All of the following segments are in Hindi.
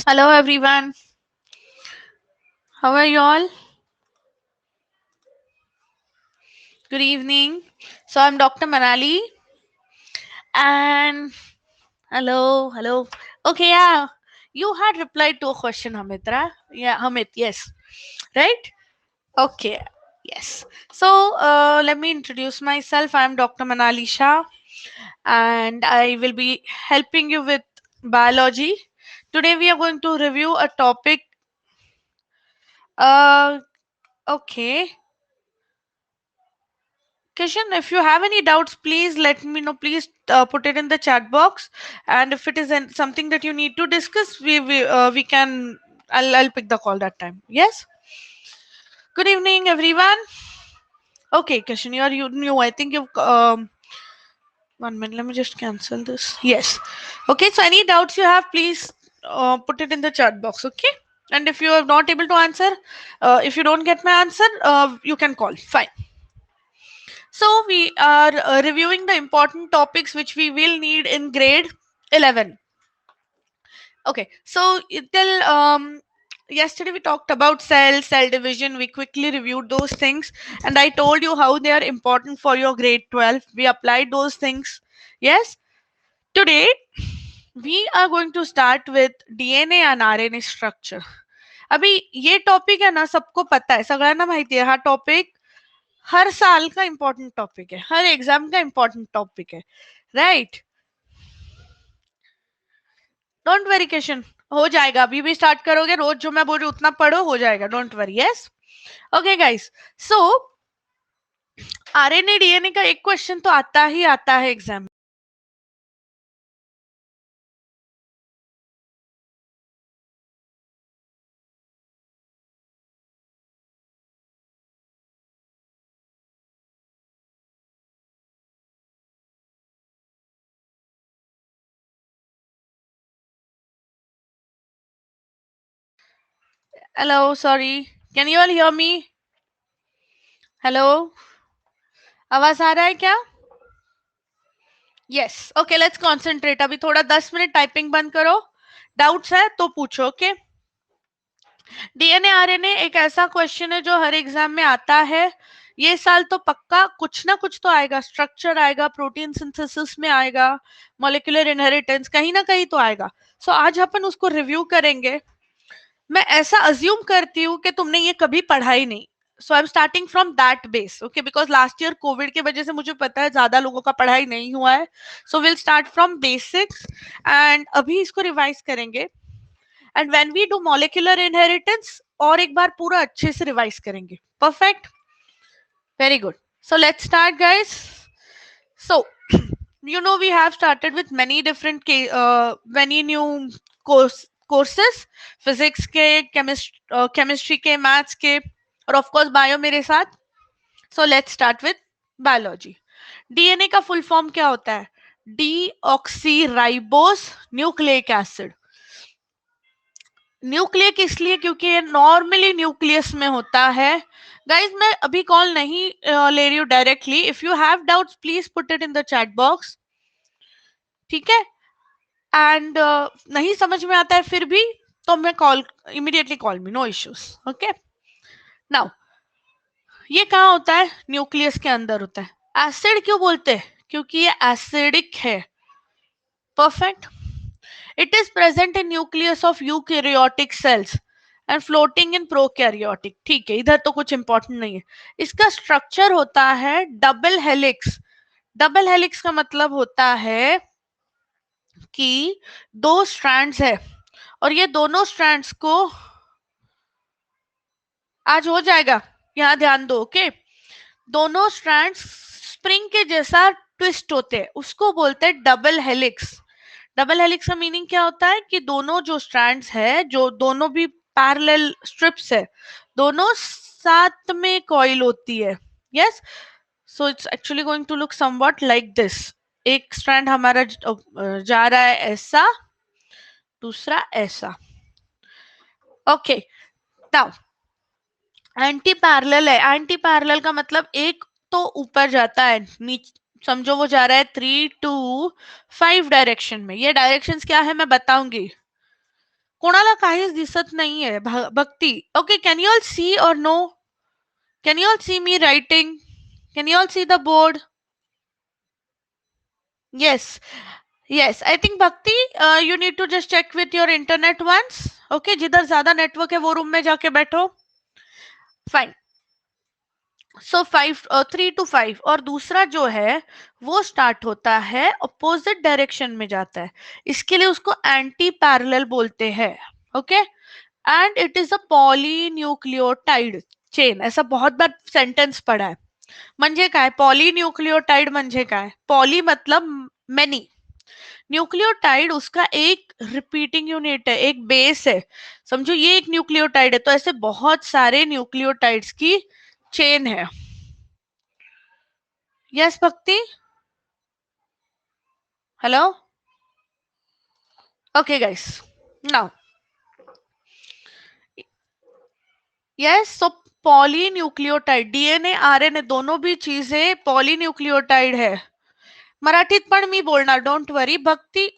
Hello everyone. How are you all? Good evening. So I'm Dr. Manali and hello. Okay, yeah. You had replied to a question, Hamitra. Yeah, Hamit, yes. Right? Okay. Yes. So let me introduce myself. I'm Dr. Manali Shah and I will be helping you with biology. Today we are going to review a topic. Uh okay. Kishan, if you have any doubts, please let me know. Please put it in the chat box. And if it is something that you need to discuss, we can. I'll pick the call that time. Yes. Good evening, everyone. Okay, Kishan, you new. I think you've 1 minute. Let me just cancel this. Yes. Okay. So any doubts you have, please put it in the chat box. Okay. And if you are not able to answer, if you don't get my answer, you can call. Fine. So we are reviewing the important topics which we will need in grade 11. Okay, so till yesterday we talked about cell division. We quickly reviewed those things, and I told you how they are important for your grade 12. We applied those things. Yes, today we are going to start with DNA and RNA structure. अभी ये टॉपिक है ना, सबको पता है, सगळ्यांना माहिती आहे हा टॉपिक हर साल का इम्पोर्टेंट टॉपिक है, हर एग्जाम का इम्पोर्टेंट टॉपिक है, राइट? डोंट वरी क्वेश्चन, हो जाएगा, अभी भी स्टार्ट करोगे, रोज जो मैं बोल रही हूँ उतना पढ़ो, हो जाएगा, don't worry. Yes. Okay guys, so RNA DNA का एक क्वेश्चन तो आता है exam. Hello, sorry, can you all hear me? Hello, आवाज आ रहा है क्या? यस. Okay, let's concentrate. अभी थोड़ा 10 मिनट टाइपिंग बंद करो. डाउट्स है तो पूछो. ओके. डीएनए आरएनए एक ऐसा क्वेश्चन है जो हर एग्जाम में आता है. ये साल तो पक्का कुछ ना कुछ तो आएगा. स्ट्रक्चर आएगा, प्रोटीन सिंथेसिस में आएगा, मॉलिक्यूलर इनहेरिटेंस कहीं ना कहीं तो आएगा. सो आज अपन उसको रिव्यू करेंगे. मैं ऐसा अज्यूम करती हूँ कि तुमने ये कभी पढ़ा ही नहीं. So I am starting from that base. Okay, because last year Covid की वजह से मुझे पता है ज्यादा लोगों का पढ़ाई नहीं हुआ है. So will start from basics and अभी इसको रिवाइज करेंगे. And when we do molecular inheritance और एक बार पूरा अच्छे से रिवाइज करेंगे. Perfect, very good. So let's start guys. So you know we have started with many different many new courses. Physics के, केमिस्ट्री के, मैथ्स के और ऑफ कोर्स बायो मेरे साथ. सो let's start with biology. DNA का फुल फॉर्म क्या होता है? D oxy ribose nucleic acid. Nucleic इसलिए क्योंकि ये नॉर्मली न्यूक्लियस में होता है. गाइज मैं अभी कॉल नहीं ले रही हूँ directly. If you have doubts please put it in the chat box. ठीक है. एंड नहीं समझ में आता है फिर भी तो मैं call immediately call me, no issues. Okay. Now ये कहाँ होता है? न्यूक्लियस के अंदर होता है. एसिड क्यों बोलते हैं? क्योंकि ये एसिडिक है. Perfect. It is present in nucleus of eukaryotic cells and floating in prokaryotic. ठीक है, इधर तो कुछ इंपॉर्टेंट नहीं है. इसका स्ट्रक्चर होता है डबल हेलिक्स. डबल हेलिक्स का मतलब होता है कि दो स्ट्रैंड्स है और ये दोनों स्ट्रैंड्स को आज हो जाएगा, यहाँ ध्यान दो. ओके. दोनों स्ट्रैंड्स स्प्रिंग के जैसा ट्विस्ट होते हैं, उसको बोलते हैं डबल हेलिक्स. डबल हेलिक्स का मीनिंग क्या होता है कि दोनों जो स्ट्रैंड्स है, जो दोनों भी पैरेलल स्ट्रिप्स है, दोनों साथ में कॉइल होती है. Yes. So it's actually going to look somewhat like this. एक स्ट्रैंड हमारा जा रहा है ऐसा, दूसरा ऐसा. ओके. नाउ एंटी पैरेलल है. एंटी पैरेलल का मतलब एक तो ऊपर जाता है, समझो वो जा रहा है 3 to 5 डायरेक्शन में. ये डायरेक्शंस क्या है मैं बताऊंगी. कोणाला काहीच दिसत नाहीये भक्ती. Okay, can you all see or no? Can you all see me writing? Can you all see the board? Yes, yes. I think Bhakti, you need to just check with your internet once. Okay, जिधर ज्यादा नेटवर्क है वो रूम में जाके बैठो. Fine. सो 3 to 5 और दूसरा जो है वो स्टार्ट होता है अपोजिट डायरेक्शन में जाता है, इसके लिए उसको एंटी पैरेलल बोलते हैं. Okay, and it is a polynucleotide chain. ऐसा बहुत बार सेंटेंस पढ़ा है. म्हणजे काय पॉलीन्यूक्लियोटाइड? म्हणजे काय? पॉली मतलब मेनी, न्यूक्लियोटाइड उसका एक रिपीटिंग यूनिट है, एक बेस है. समझो ये एक न्यूक्लियोटाइड है, तो ऐसे बहुत सारे न्यूक्लियोटाइड्स की चेन है. Yes Bhakti, hello. Okay guys, now yes, so polynucleotide, DNA RNA दोनों भी चीजें पॉलीन्यूक्लियोटाइड है. मराठीत पण मी बोलणार, don't worry. Bhakti,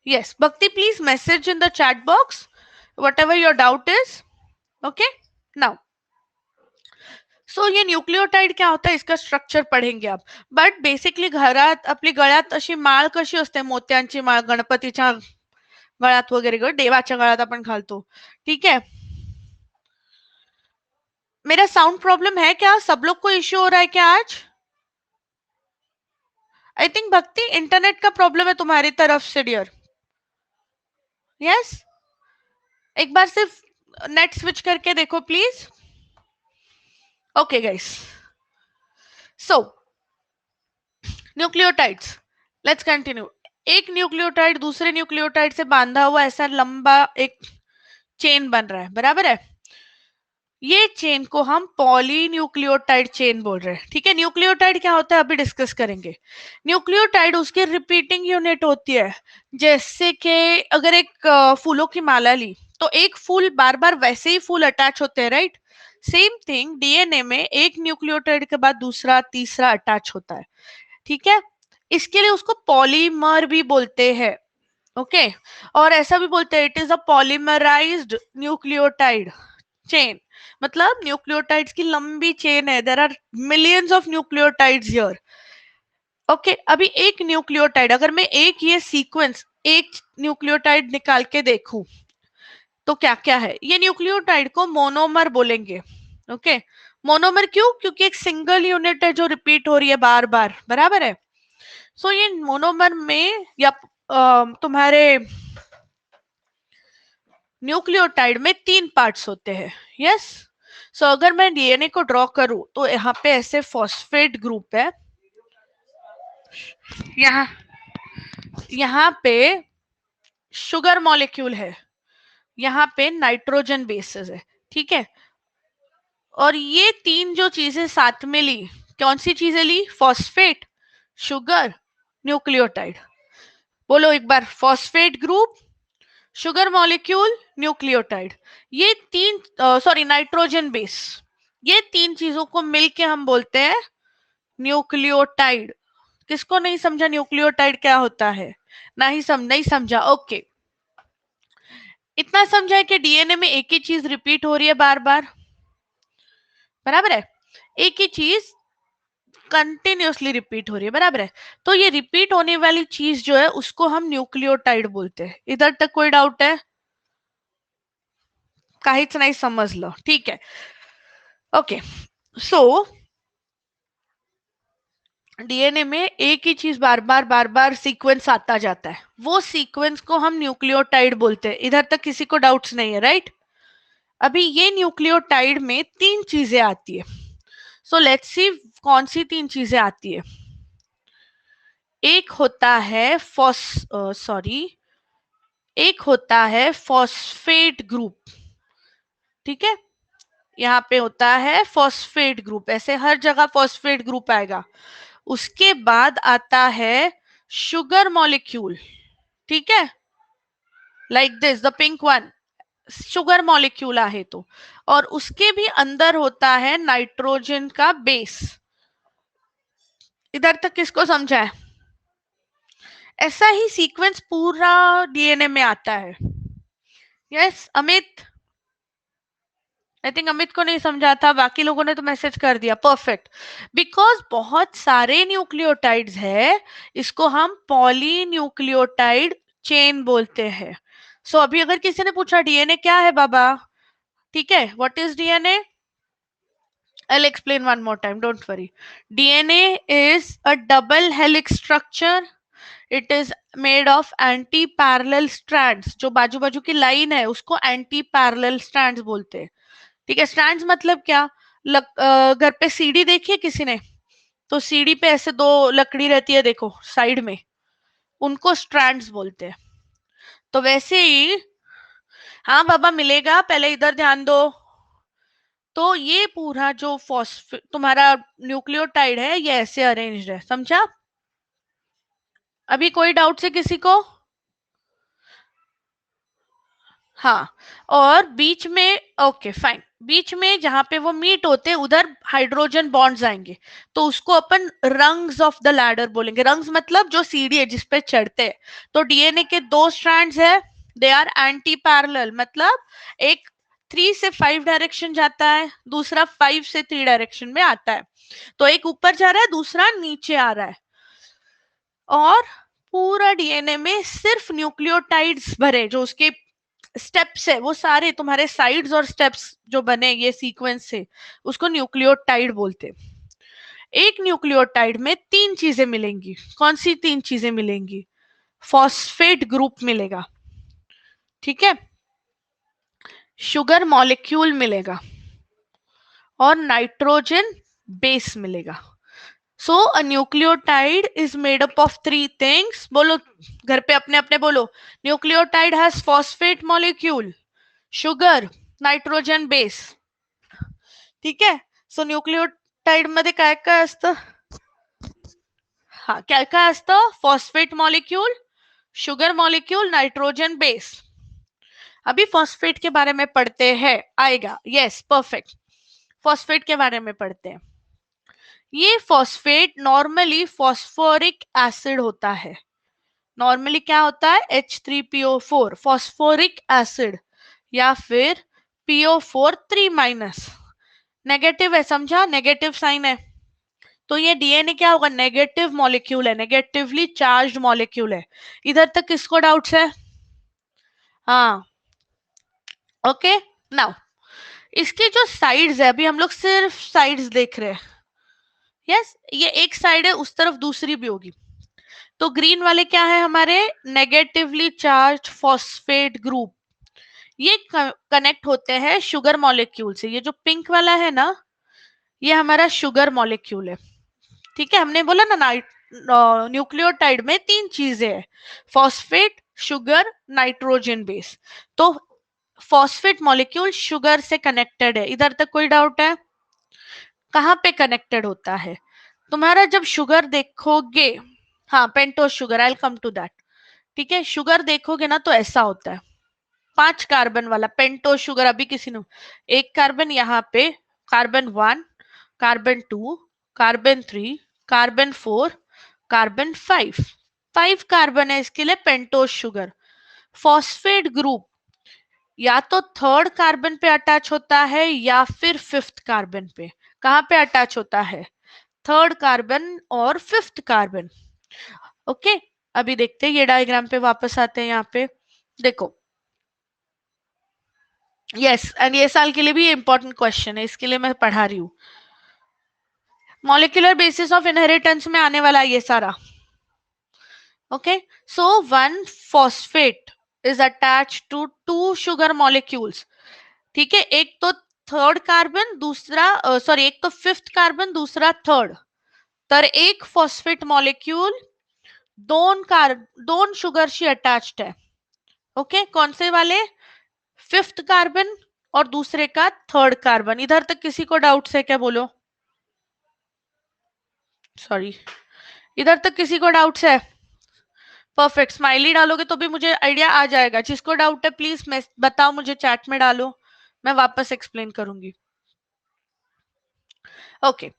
yes, Bhakti, please message in the chat box whatever your doubt is. Okay, now सो ये न्यूक्लियोटाइड क्या होता है इसका स्ट्रक्चर पढ़ेंगे आप. बट बेसिकली घरात आपली गळ्यात अशी माळ कशी असते, मोत्यांची माळ गणपतीच्या गळ्यात वगैरे, देवाच्या गळ्यात आपण घालतो. ठीक है, मेरा साउंड प्रॉब्लम है क्या? सब लोग को इश्यू हो रहा है क्या आज? आई थिंक भक्ति इंटरनेट का प्रॉब्लम है तुम्हारी तरफ से डियर. यस, एक बार सिर्फ नेट स्विच करके देखो please. Okay guys, so nucleotides, let's continue. एक न्यूक्लियोटाइड दूसरे न्यूक्लियोटाइड से बांधा हुआ ऐसा लंबा एक चेन बन रहा है, बराबर है. ये चेन को हम पॉलीन्यूक्लियोटाइड चेन बोल रहे हैं. ठीक है, न्यूक्लियोटाइड क्या होता है अभी डिस्कस करेंगे. न्यूक्लियोटाइड उसकी रिपीटिंग यूनिट होती है. जैसे कि अगर एक फूलों की माला ली तो एक फूल बार बार वैसे ही फूल अटैच होते हैं, राइट? सेम थिंग डीएनए में एक न्यूक्लियोटाइड के बाद दूसरा तीसरा अटैच होता है. ठीक है, इसके लिए उसको पॉलीमर भी बोलते हैं. ओके, और ऐसा भी बोलते हैं it is a polymerised nucleotide chain. मतलब न्यूक्लियोटाइड्स की लंबी चेन है. There are millions of nucleotides here. Okay, अभी एक न्यूक्लियोटाइड, अगर मैं एक ये सीक्वेंस एक न्यूक्लियोटाइड निकाल के देखूं तो क्या क्या है. ये न्यूक्लियोटाइड को मोनोमर बोलेंगे. ओके, मोनोमर क्यों? क्योंकि एक सिंगल यूनिट है जो रिपीट हो रही है बार बार, बराबर है. सो ये मोनोमर में या तुम्हारे न्यूक्लियोटाइड में 3 पार्ट्स होते हैं. यस, सो अगर मैं डीएनए को ड्रॉ करूं तो यहाँ पे ऐसे फॉस्फेट ग्रुप है, यहाँ यहाँ पे शुगर मॉलिक्यूल है, यहाँ पे नाइट्रोजन बेसेस है. ठीक है, और ये 3 जो चीजें साथ में ली, कौन सी चीजें ली? Phosphate, sugar, nucleotide. बोलो एक बार, phosphate group, sugar molecule, nucleotide. ये 3, सॉरी नाइट्रोजन बेस, ये 3 चीजों को मिलके हम बोलते हैं न्यूक्लियोटाइड. किसको नहीं समझा न्यूक्लियोटाइड क्या होता है? नहीं समझा. ओके, इतना समझा है कि डीएनए में एक ही चीज रिपीट हो रही है बार बार, बराबर है. एक ही चीज कंटिन्यूअसली रिपीट हो रही है, बराबर है. तो ये रिपीट होने वाली चीज जो है उसको हम न्यूक्लियोटाइड बोलते हैं. इधर तक कोई डाउट है? काहीच नाही समजलं. ठीक है, ओके. सो डीएनए में एक ही चीज बार बार सीक्वेंस आता जाता है, वो सीक्वेंस को हम न्यूक्लियोटाइड बोलते हैं. इधर तक किसी को डाउट्स नहीं है, राइट? अभी ये न्यूक्लियोटाइड में 3 चीजें आती है. सो लेट्स सी कौन सी 3 चीजें आती है. एक होता है एक होता है फॉस्फेट ग्रुप. ठीक है, यहाँ पे होता है फॉस्फेट ग्रुप, ऐसे हर जगह फॉस्फेट ग्रुप आएगा. उसके बाद आता है शुगर मॉलिक्यूल. ठीक है, like this the pink one, sugar molecule आहे तो. और उसके भी अंदर होता है नाइट्रोजन का बेस. इधर तक किसको समझा है? ऐसा ही सीक्वेंस पूरा डीएनए में आता है। Yes Amit, I think Amit को नहीं समझा था, बाकी लोगों ने तो मैसेज कर दिया, परफेक्ट। बिकॉज बहुत सारे न्यूक्लियोटाइड्स है, इसको हम पॉलीन्यूक्लियोटाइड चेन बोलते हैं। सो अभी अगर किसी ने पूछा डीएनए क्या है बाबा, ठीक है, what is DNA? I'll explain one more time, don't worry. DNA is a double helix structure. It is made of anti-parallel strands. जो बाजू बाजू की लाइन है उसको anti-parallel strands बोलते हैं। ठीक है, strands मतलब क्या? घर पे सीढ़ी देखी है किसी ने? तो सीढ़ी पे ऐसे दो लकड़ी रहती है, देखो साइड में, उनको strands बोलते हैं। तो वैसे ही, हाँ बाबा मिलेगा, पहले इधर ध्यान दो। तो ये पूरा जो फॉस्फेट तुम्हारा न्यूक्लियोटाइड है, ये ऐसे अरेंज्ड है, समझा? अभी कोई डाउट है किसी को? हाँ, और बीच में, ओके फाइन, बीच में जहां पे वो मीट होते हैं उधर हाइड्रोजन बॉन्ड्स आएंगे, तो उसको अपन रंग्स ऑफ द लैडर बोलेंगे। रंग्स मतलब जो सीढ़ी है जिसपे चढ़ते हैं। तो डीएनए के दो स्ट्रैंड्स है, दे आर एंटी पैरेलल, मतलब एक 3 से 5 डायरेक्शन जाता है, दूसरा 5 से 3 डायरेक्शन में आता है। तो एक ऊपर जा रहा है, दूसरा नीचे आ रहा है। और पूरा डीएनए में सिर्फ न्यूक्लियोटाइड्स भरे, जो उसके स्टेप्स है वो सारे तुम्हारे साइड्स और स्टेप्स जो बने ये सीक्वेंस से, उसको न्यूक्लियोटाइड बोलते। एक न्यूक्लियोटाइड में 3 चीजें मिलेंगी। कौन सी 3 चीजें मिलेंगी? फॉस्फेट ग्रुप मिलेगा, ठीक है, शुगर मॉलिक्यूल मिलेगा, और नाइट्रोजन बेस मिलेगा। So a nucleotide is made up of 3 things. बोलो घर पे अपने अपने बोलो। Nucleotide has phosphate molecule, sugar, nitrogen base, ठीक आहे. सो न्यूक्लियोटाइड मध्ये काय काय असतं? हा, काय काय असतं? Phosphate molecule, sugar molecule, nitrogen base. अभी फॉस्फेट के बारे में पढ़ते हैं, आएगा, यस परफेक्ट। फॉस्फेट के बारे में पढ़ते हैं। ये फॉस्फेट नॉर्मली फॉस्फोरिक एसिड होता है। नॉर्मली क्या होता है? H3PO4 फॉस्फोरिक एसिड, या फिर PO4 3- नेगेटिव है, समझा? नेगेटिव साइन है। तो ये डीएनए क्या होगा? नेगेटिव मॉलिक्यूल है, नेगेटिवली चार्ज मॉलिक्यूल है। इधर तक किसको डाउट्स है? हाँ, ओके। नाउ इसके जो साइड्स है, अभी हम लोग सिर्फ साइड्स देख रहे हैं। यस, ये एक साइड है, उस तरफ दूसरी भी होगी। तो ग्रीन वाले क्या है हमारे? Negatively charge phosphate group. ये कनेक्ट होते हैं शुगर मॉलिक्यूल से। ये जो पिंक वाला है ना, ये हमारा शुगर मॉलिक्यूल है, ठीक है। हमने बोला ना, न्यूक्लियोटाइड में 3 चीजें हैं, फॉस्फेट, शुगर, नाइट्रोजन बेस। तो फॉस्फेट मॉलिक्यूल शुगर से कनेक्टेड है। इधर तक कोई डाउट है? कहाँ पे कनेक्टेड होता है तुम्हारा? जब शुगर देखोगे, हाँ pentose sugar, I will come to that, ठीक है। शुगर देखोगे ना तो ऐसा होता है, 5 कार्बन वाला पेंटोज शुगर। अभी किसी ने, एक कार्बन यहाँ पे, carbon 1, carbon 2, carbon 3, carbon 4, carbon 5, 5 carbon है इसके लिए पेंटोज शुगर। फॉस्फेट ग्रुप या तो थर्ड कार्बन पे अटैच होता है या फिर फिफ्थ कार्बन पे। कहाँ पे अटैच होता है? थर्ड कार्बन और फिफ्थ कार्बन, ओके। अभी देखते हैं, ये डायग्राम पे वापस आते हैं। यहाँ पे देखो, यस, एंड ये साल के लिए भी इंपॉर्टेंट क्वेश्चन है, इसके लिए मैं पढ़ा रही हूँ। मॉलिक्यूलर बेसिस ऑफ इनहेरिटेंस में आने वाला ये सारा, okay. So one phosphate is attach to 2 sugar molecules, ठीक है। एक तो थर्ड कार्बन, दूसरा सॉरी, एक तो फिफ्थ कार्बन, दूसरा थर्ड। तर एक फॉस्फेट मॉलिक्यूल दोन शुगरशी अटॅच्ड आहे, ओके। कौन से वाले? फिफ्थ कार्बन और दूसरे का थर्ड कार्बन। इधर तक किसी को डाउट्स है क्या? बोलो, सॉरी, इधर तक किसी को डाउट्स है? परफेक्ट, स्माइली डालोगे तो भी मुझे आइडिया आ जाएगा। जिसको डाउट है प्लीज मैं बताओ, मुझे चैट में डालो, मैं वापस एक्सप्लेन करूंगी, okay.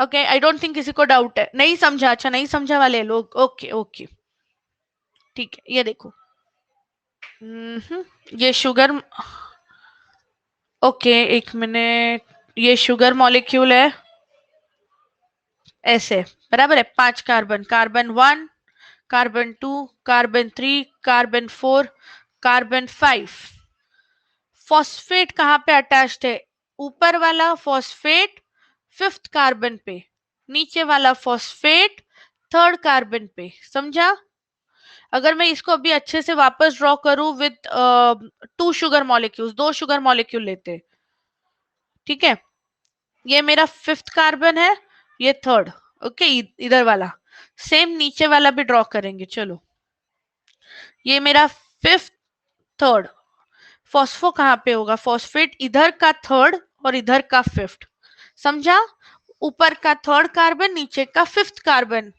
Okay, I don't think किसी को डाउट है, नहीं समझा, अच्छा नहीं समझा वाले लोग, ओके ओके ठीक है, ये देखो। ये शुगर, ओके एक मिनट, ये शुगर मॉलिक्यूल है ऐसे, बराबर है, 5 carbon, carbon 1, carbon 2, carbon 3, carbon 4, carbon 5। Phosphate कहाँ पे अटैच्ड है? ऊपर वाला फॉस्फेट 5th कार्बन पे, नीचे वाला फॉस्फेट 3rd कार्बन पे, समझा? अगर मैं इसको अभी अच्छे से वापस ड्रॉ करूं with 2 sugar molecules, 2 sugar molecule लेते, ठीक है, ये मेरा 5th कार्बन है, ये 3rd, ओके, इधर वाला सेम नीचे वाला भी ड्रॉ करेंगे, चलो, ये मेरा 5th, 3rd, फॉस्फो कहाँ पे होगा? फॉस्फेट इधर का 3rd और इधर का 5th, समझा? ऊपर का 3rd कार्बन, नीचे का 5th कार्बन।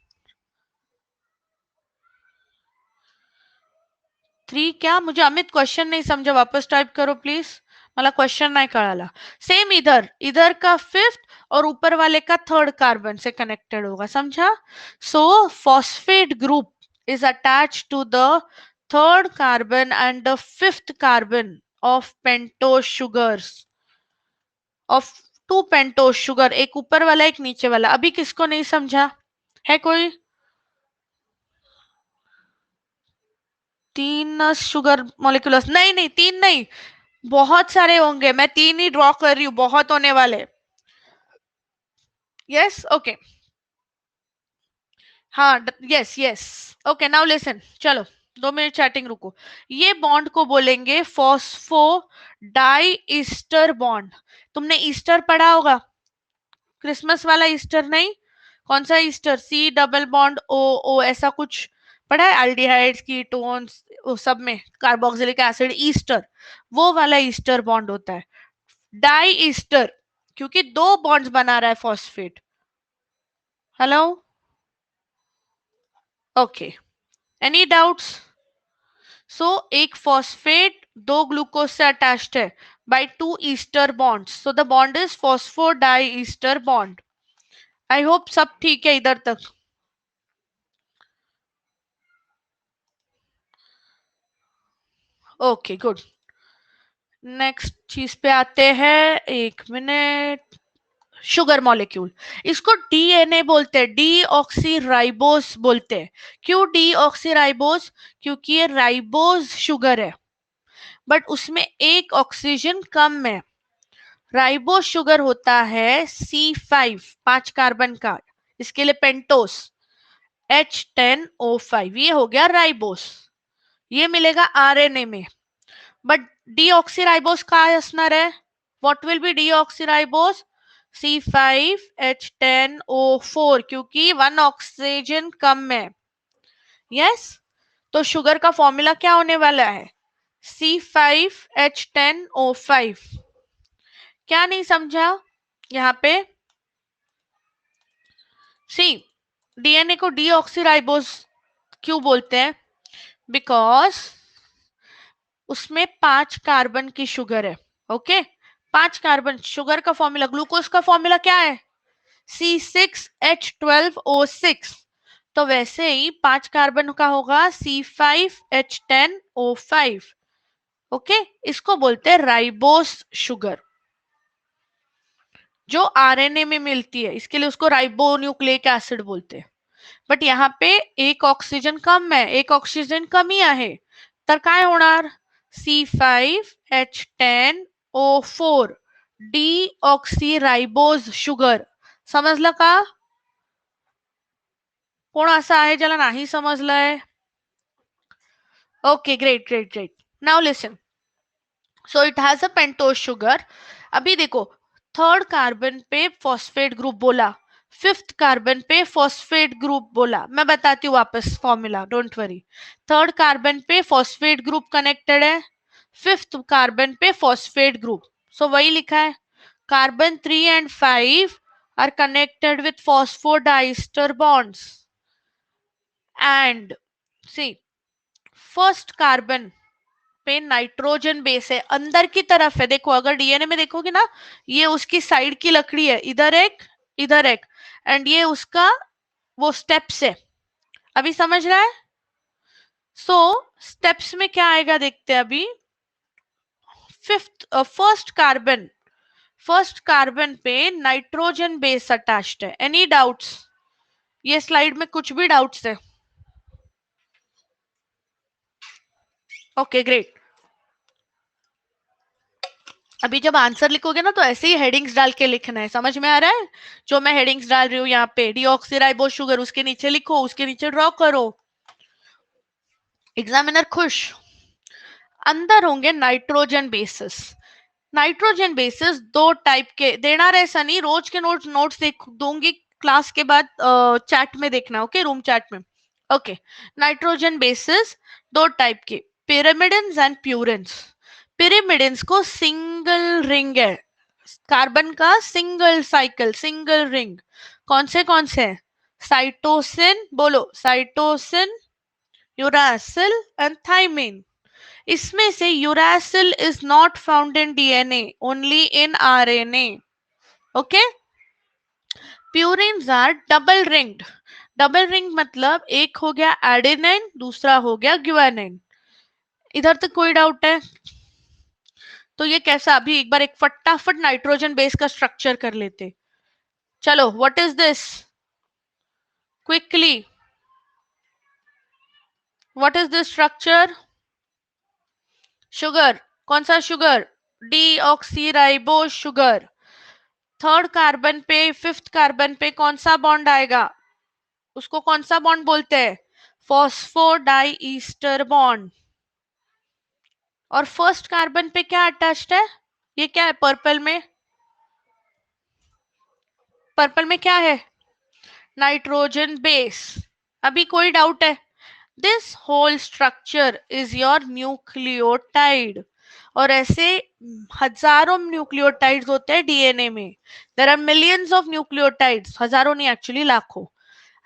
3 क्या? मुझे अमित क्वेश्चन नहीं समझा, वापस टाइप करो प्लीज, मला क्वेश्चन नाही कळाला। सेम इधर, इधर का 5th और ऊपर वाले का 3rd कार्बन से कनेक्टेड होगा, समझा? So phosphate group is attached to the 3rd carbon and the 5th carbon of pentose sugars, of 2 pentose sugar, एक ऊपर वाला एक नीचे वाला। अभी किसको नहीं समझा है कोई? 3 शुगर मॉलिक्यूल्स, नहीं नहीं 3 नहीं, बहुत सारे होंगे, मैं 3 ही ड्रॉ कर रही हूँ, बहुत होने वाले। यस ओके, हाँ yes yes, okay now listen, चलो 2 मिनट चैटिंग रुको। ये बॉन्ड को बोलेंगे फॉस्फो डाई ईस्टर बॉन्ड। तुमने ईस्टर पढ़ा होगा, क्रिसमस वाला ईस्टर नहीं, कौन सा ester? C double bond O O ऐसा कुछ पढ़ा है, एल्डिहाइड्स कीटोन्स वो सब में कार्बोक्सिलिक एसिड, ईस्टर, वो वाला ईस्टर बॉन्ड होता है। डाई ईस्टर क्योंकि 2 बॉन्ड्स बना रहा है phosphate. Hello, okay, any doubts? So एक फॉस्फेट 2 ग्लूकोज से अटैच्ड है by 2 ester bonds, so the bond is phosphodiester bond. I hope सब ठीक है इधर तक। ओके गुड, नेक्स्ट चीज पे आते हैं, एक मिनट। शुगर मॉलिक्यूल, इसको डीएनए बोलते हैं, डी ऑक्सी राइबोस बोलते हैं। क्यों डी ऑक्सी राइबोस? क्योंकि ये राइबोस शुगर है बट उसमें एक ऑक्सीजन कम है। राइबोस शुगर होता है C5, 5 कार्बन का, इसके लिए पेंटोस H10O5, ये हो गया राइबोस, ये मिलेगा आरएनए में। बट डीऑक्सीराइबोस कहाँ असणार है? What will be deoxyribose? C5H10O4, क्योंकि 1 ऑक्सीजन कम है। यस, तो शुगर का फॉर्मूला क्या होने वाला है? C5H10O5। क्या नहीं समझा यहाँ पे? सी, डीएनए को डीऑक्सीराइबोस क्यों बोलते हैं? बिकॉज उसमें 5 कार्बन की शुगर है, ओके, 5 कार्बन शुगर का फॉर्मूला, ग्लूकोज का फॉर्मूला क्या है? C6H12O6, तो वैसे ही 5 कार्बन का होगा C5H10O5, ओके, इसको बोलते हैं राइबोस शुगर, जो आरएनए में मिलती है, इसके लिए उसको राइबोन्यूक्लिक एसिड बोलते हैं। बट यहाँ पे एक ऑक्सीजन कम है, एक ऑक्सीजन कमी आहे, तर काय होणार? C5H10O4 डीऑक्सीराइबोज शुगर, समजलं का? कोण असं आहे ज्याला नाही समजलंय? Okay great great great, now listen, so it has a pentose sugar. अभी देखो, 3rd कार्बन पे फॉस्फेट ग्रुप बोला, 5th कार्बन पे फॉस्फेट ग्रुप बोला, मैं बताती हूँ वापस formula, don't worry. 3rd carbon पे फॉस्फेट ग्रुप कनेक्टेड है, 5th कार्बन पे फॉस्फेट ग्रुप, सो वही लिखा है, carbon 3 and 5 are connected with phosphodiester bonds and see, 1st carbon पे नाइट्रोजन बेस है, अंदर की तरफ है, देखो अगर डीएनए में देखोगे ना, ये उसकी साइड की लकड़ी है, इधर एक इधर एक, एंड ये उसका वो स्टेप्स है। अभी समझ रहा है? सो स्टेप्स में क्या आएगा देखते हैं अभी। फर्स्ट कार्बन पे नाइट्रोजन बेस अटैच्ड है। Any doubts? ये स्लाइड में कुछ भी डाउट्स है? Okay great. अभी जब आंसर लिखोगे ना तो ऐसे ही हेडिंग्स डाल के लिखना है, समझ में आ रहा है? जो मैं हेडिंग्स डाल रही हूँ यहाँ पे, डीऑक्सीराइबोस शुगर, उसके नीचे लिखो, उसके नीचे ड्रॉ करो। एग्जामिनर खुश। अंदर होंगे नाइट्रोजन बेसिस। नाइट्रोजन बेसिस दो टाइप के देना रहे सनी, रोज के नोट्स देख दूंगी क्लास के बाद, चैट में देखना, ओके, रूम चैट में। ओके, नाइट्रोजन बेसिस दो टाइप के, पिरामिडेंस एंड प्यूरेंस। पिरामिडेंस को सिंगल रिंग है, कार्बन का सिंगल साइकिल, सिंगल रिंग। कौन से हैं? साइटोसिन, बोलो, साइटोसिन, यूरासिल एंड थाइमिन। इसमें से uracil is not found in DNA, only in RNA. Okay, purines are double ringed. Double ring मतलब एक हो गया एडेनाइन, दूसरा हो गया ग्वानिन। इधर तक कोई डाउट है? तो ये कैसा, अभी एक बार एक फटाफट नाइट्रोजन बेस का स्ट्रक्चर कर लेते। चलो, what is this, quickly, what is this structure? Sugar. कौन सा sugar? Deoxyribose sugar. Third carbon पे, फिफ्थ कार्बन पे कौन सा बॉन्ड आएगा? उसको कौन सा बॉन्ड बोलते हैं? फॉस्फोडाई ईस्टर बॉन्ड। और फर्स्ट कार्बन पे क्या अटैच्ड है? ये क्या है पर्पल में? पर्पल में क्या है? Nitrogen base. अभी कोई डाउट है? This whole structure is your nucleotide. और ऐसे हजारों न्यूक्लियोटाइड्स होते हैं डीएनए में। There are millions of nucleotides, हजारों नहीं, एक्चुअली लाखों।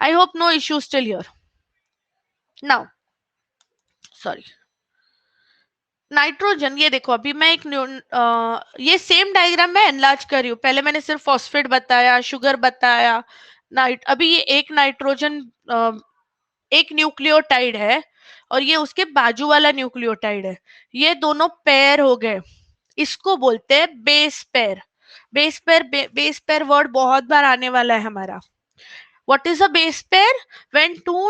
I hope no issue still here now. Sorry, nitrogen, ये देखो अभी मैं ये सेम डायग्राम में एनलार्ज कर रही हूँ। पहले मैंने सिर्फ फॉस्फेट बताया, शुगर बताया, अभी ये एक नाइट्रोजन, एक न्यूक्लियोटाइड है और ये उसके बाजू वाला न्यूक्लियोटाइड है। ये दोनों पेयर हो गए, इसको बोलते हैं base pair. Base pair word बहुत बार आने वाला है हमारा। What is a base pair? When two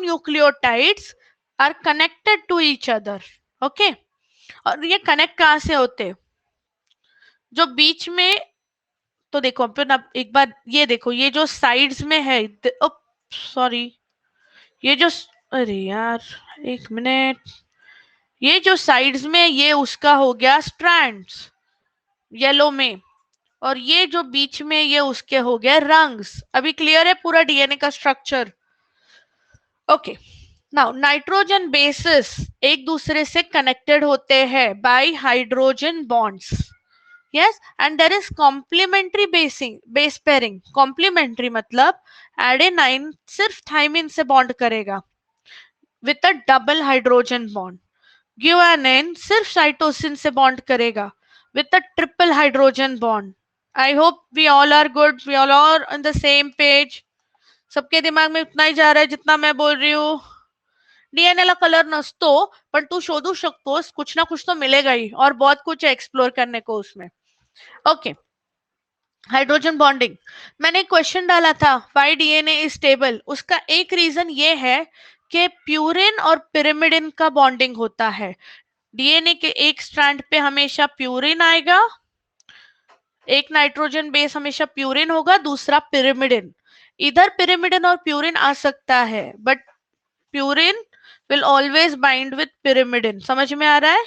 nucleotides are connected to each other. Okay? और ये कनेक्ट कहाँ से होते? जो बीच में, तो देखो अपन अब एक बार ये देखो, ये जो साइड्स में है, सॉरी, ये जो, अरे यार, एक मिनट, ये जो साइड्स में, ये उसका हो गया स्ट्रैंड्स येलो में, और ये जो बीच में, ये उसके हो गया रंग्स। अभी क्लियर है पूरा डीएनए का structure? Okay, now nitrogen bases एक दूसरे से कनेक्टेड होते हैं by hydrogen bonds. Yes, and there is complementary base pairing. Complementary मतलब एडेनाइन सिर्फ थाइमिन से बॉन्ड करेगा with a double hydrogen bond. Guanine सिर्फ साइटोसिन से बॉन्ड करेगा with a triple hydrogen bond. I hope we all are good, we all are on the same page. सबके दिमाग में उतना ही जा रहा है जितना मैं बोल रही हूँ? डीएनए कलर नसतो, पण तू शोधू शकतोस, कुछ ना कुछ तो मिलेगा ही, और बहुत कुछ है एक्सप्लोर करने को उसमें। ओके, हाइड्रोजन बॉन्डिंग, मैंने क्वेश्चन डाला था व्हाई डीएनए इज स्टेबल। उसका एक रीजन ये है कि प्यूरिन और पिरिमिडिन का बॉन्डिंग होता है। डीएनए के एक स्ट्रैंड पे हमेशा प्यूरिन आएगा, एक नाइट्रोजन बेस हमेशा प्यूरिन होगा, दूसरा पिरिमिडिन। इधर पिरिमिडिन और प्यूरिन आ सकता है, but purine will always bind with pyrimidine। समझ में आ रहा है?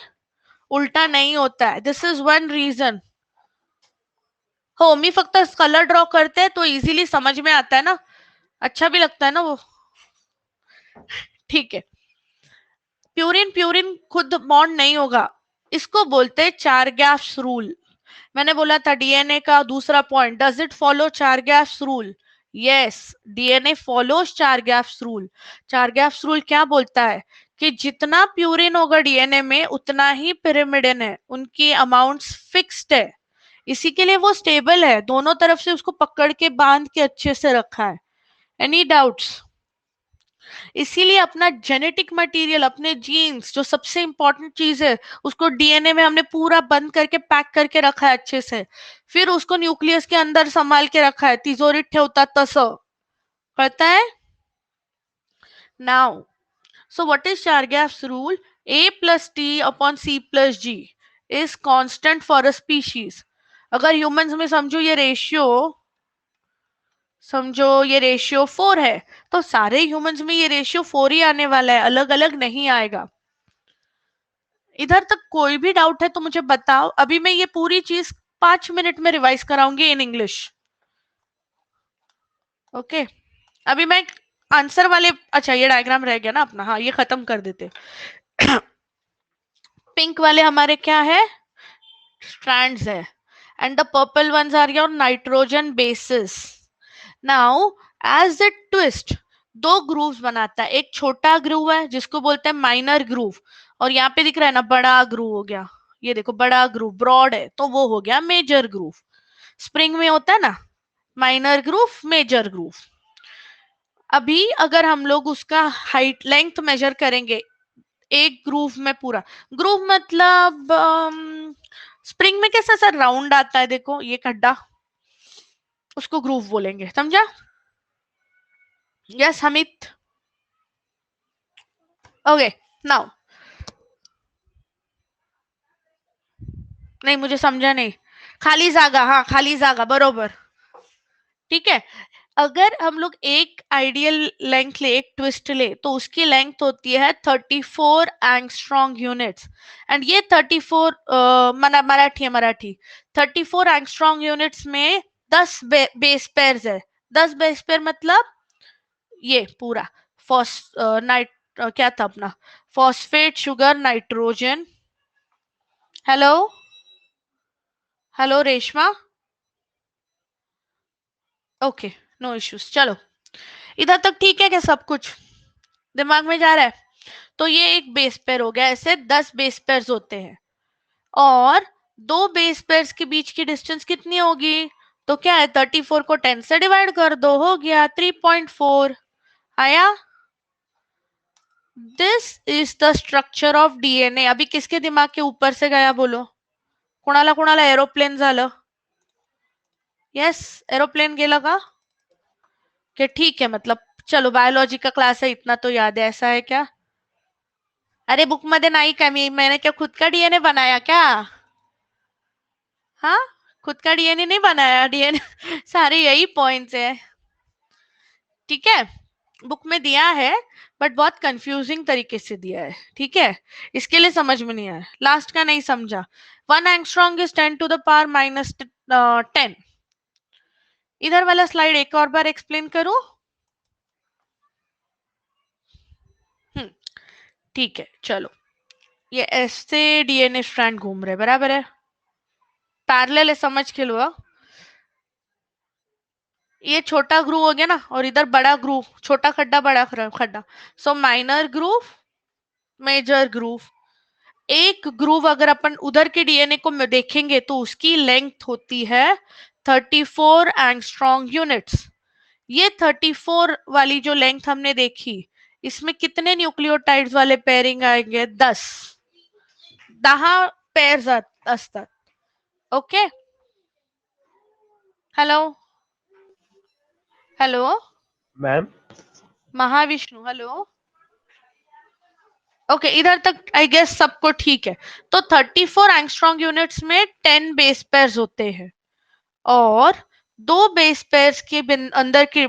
उल्टा नहीं होता है। This is one reason. हो, मी फक्त कलर ड्रॉ करते हैं तो इजीली समझ में आता है ना, अच्छा भी लगता है ना वो। ठीक है, प्यूरिन प्यूरिन खुद बॉन्ड नहीं होगा, इसको बोलते हैं चार गैप्स रूल। मैंने बोला था डीएनए का दूसरा पॉइंट, डज इट फॉलो चार gaps rule? Yes, DNA follows चार गैप्स रूल। चार गैप्स रूल क्या बोलता है कि जितना प्यूरिन होगा डीएनए में उतना ही पिरिमिडिन है, उनकी अमाउंट्स फिक्स्ड है। इसी के लिए वो स्टेबल है, दोनों तरफ से उसको पकड़ के बांध के अच्छे से रखा है। Any doubts? इसीलिए अपना जेनेटिक मटेरियल, अपने जीन्स जो सबसे इंपॉर्टेंट चीज है, उसको डीएनए में हमने पूरा बंद करके पैक करके रखा है अच्छे से, फिर उसको न्यूक्लियस के अंदर संभाल के रखा है, तिजोरीत ठेवतात तसं कळता है now? So what is Chargaff's rule? A plus T upon C plus G is constant for a species. अगर humans में समझो ये रेशियो 4 है, तो सारे ह्यूमंस में ये रेशियो 4 ही आने वाला है, अलग अलग नहीं आएगा। इधर तक कोई भी डाउट है तो मुझे बताओ, अभी मैं ये पूरी चीज 5 मिनट में रिवाइज कराऊंगी इन इंग्लिश। ओके, अभी मैं आंसर वाले, अच्छा ये डायग्राम रह गया ना अपना, हाँ ये खत्म कर देते। पिंक वाले हमारे क्या है, स्ट्रैंड्स है, and the purple ones are your nitrogen bases. Now as it twist, दो ग्रूव्स बनाता है, एक छोटा ग्रूव है जिसको बोलते हैं माइनर ग्रूव, और यहाँ पे दिख रहा है ना बड़ा ग्रूव हो गया, ये देखो बड़ा ग्रूव ब्रॉड है तो वो हो गया मेजर ग्रूव। स्प्रिंग में होता है ना माइनर ग्रूव मेजर ग्रूव। अभी अगर हम लोग उसका हाइट लेंथ मेजर करेंगे एक ग्रूव में, पूरा ग्रूव मतलब स्प्रिंग में कैसा सा राउंड आता है, देखो ये खड्डा, उसको ग्रूव बोलेंगे, समझा? Yes Hamid? ओके नाउ, नहीं मुझे समझा नहीं, खाली जागा, हाँ खाली जागा बरोबर, ठीक है। अगर हम लोग एक आइडियल लेंथ ले, एक ट्विस्ट ले, तो उसकी लेंथ होती है 34 एंगस्ट्रॉन्ग यूनिट्स, एंड ये 34 मराठी है मराठी, 34 एंगस्ट्रॉन्ग यूनिट्स में 10 बेस पेयर्स है। 10 बेस पेयर मतलब ये पूरा फॉस नाइट क्या था अपना, phosphate sugar nitrogen. Hello hello Reshma, okay no issues, चलो इधर तक ठीक है क्या, सब कुछ दिमाग में जा रहा है? तो ये एक बेस पेयर हो गया, ऐसे 10 बेस पेयर्स होते हैं, और दो बेस पेयर्स के बीच की डिस्टेंस कितनी होगी, तो क्या है 34 को 10 से डिवाइड कर दो, हो गया 3.4 आया। This is the structure of DNA. अभी किसके दिमाग के ऊपर से गया बोलो, कुणाला कुणाला एरोप्लेन झालं? यस एरोप्लेन गेला का? कि ठीक है, मतलब चलो बायोलॉजी का क्लास है इतना तो याद है, ऐसा है क्या? अरे बुक मध्ये नाही का, मैंने क्या खुद का डीएनए बनाया क्या? हाँ, खुद का डीएनए नहीं बनाया, डीएनए सारे यही पॉइंट्स है, ठीक है। बुक में दिया है बट बहुत कंफ्यूजिंग तरीके से दिया है, ठीक है, इसके लिए समझ में नहीं आया, लास्ट का नहीं समझा। 1 एंगस्ट्रॉन्ग इज 10⁻⁻10। इधर वाला स्लाइड एक और बार एक्सप्लेन करूं? ठीक है चलो, ये ऐसे डीएनए स्ट्रैंड घूम रहे, बराबर है, पैरेलल है, समझ के लो। ये छोटा ग्रूव हो गया ना, और इधर बड़ा ग्रूव, छोटा खड्डा बड़ा खड्डा, so minor groove major groove. एक ग्रूव अगर अपन उधर के डीएनए को देखेंगे तो उसकी लेंथ होती है 34 एंगस्ट्रॉन्ग यूनिट्स। ये 34 वाली जो लेंथ हमने देखी, इसमें कितने न्यूक्लियोटाइड्स वाले पेयरिंग आएंगे? 10 पेयर्स असतात। Okay, hello hello ma'am Mahavishnu, hello, okay इधर तक आई गेस सबको ठीक है। तो 34 एंगस्ट्रॉन्ग यूनिट्स में 10 बेस पेयर्स होते हैं, और दो बेस पेयर्स के अंदर की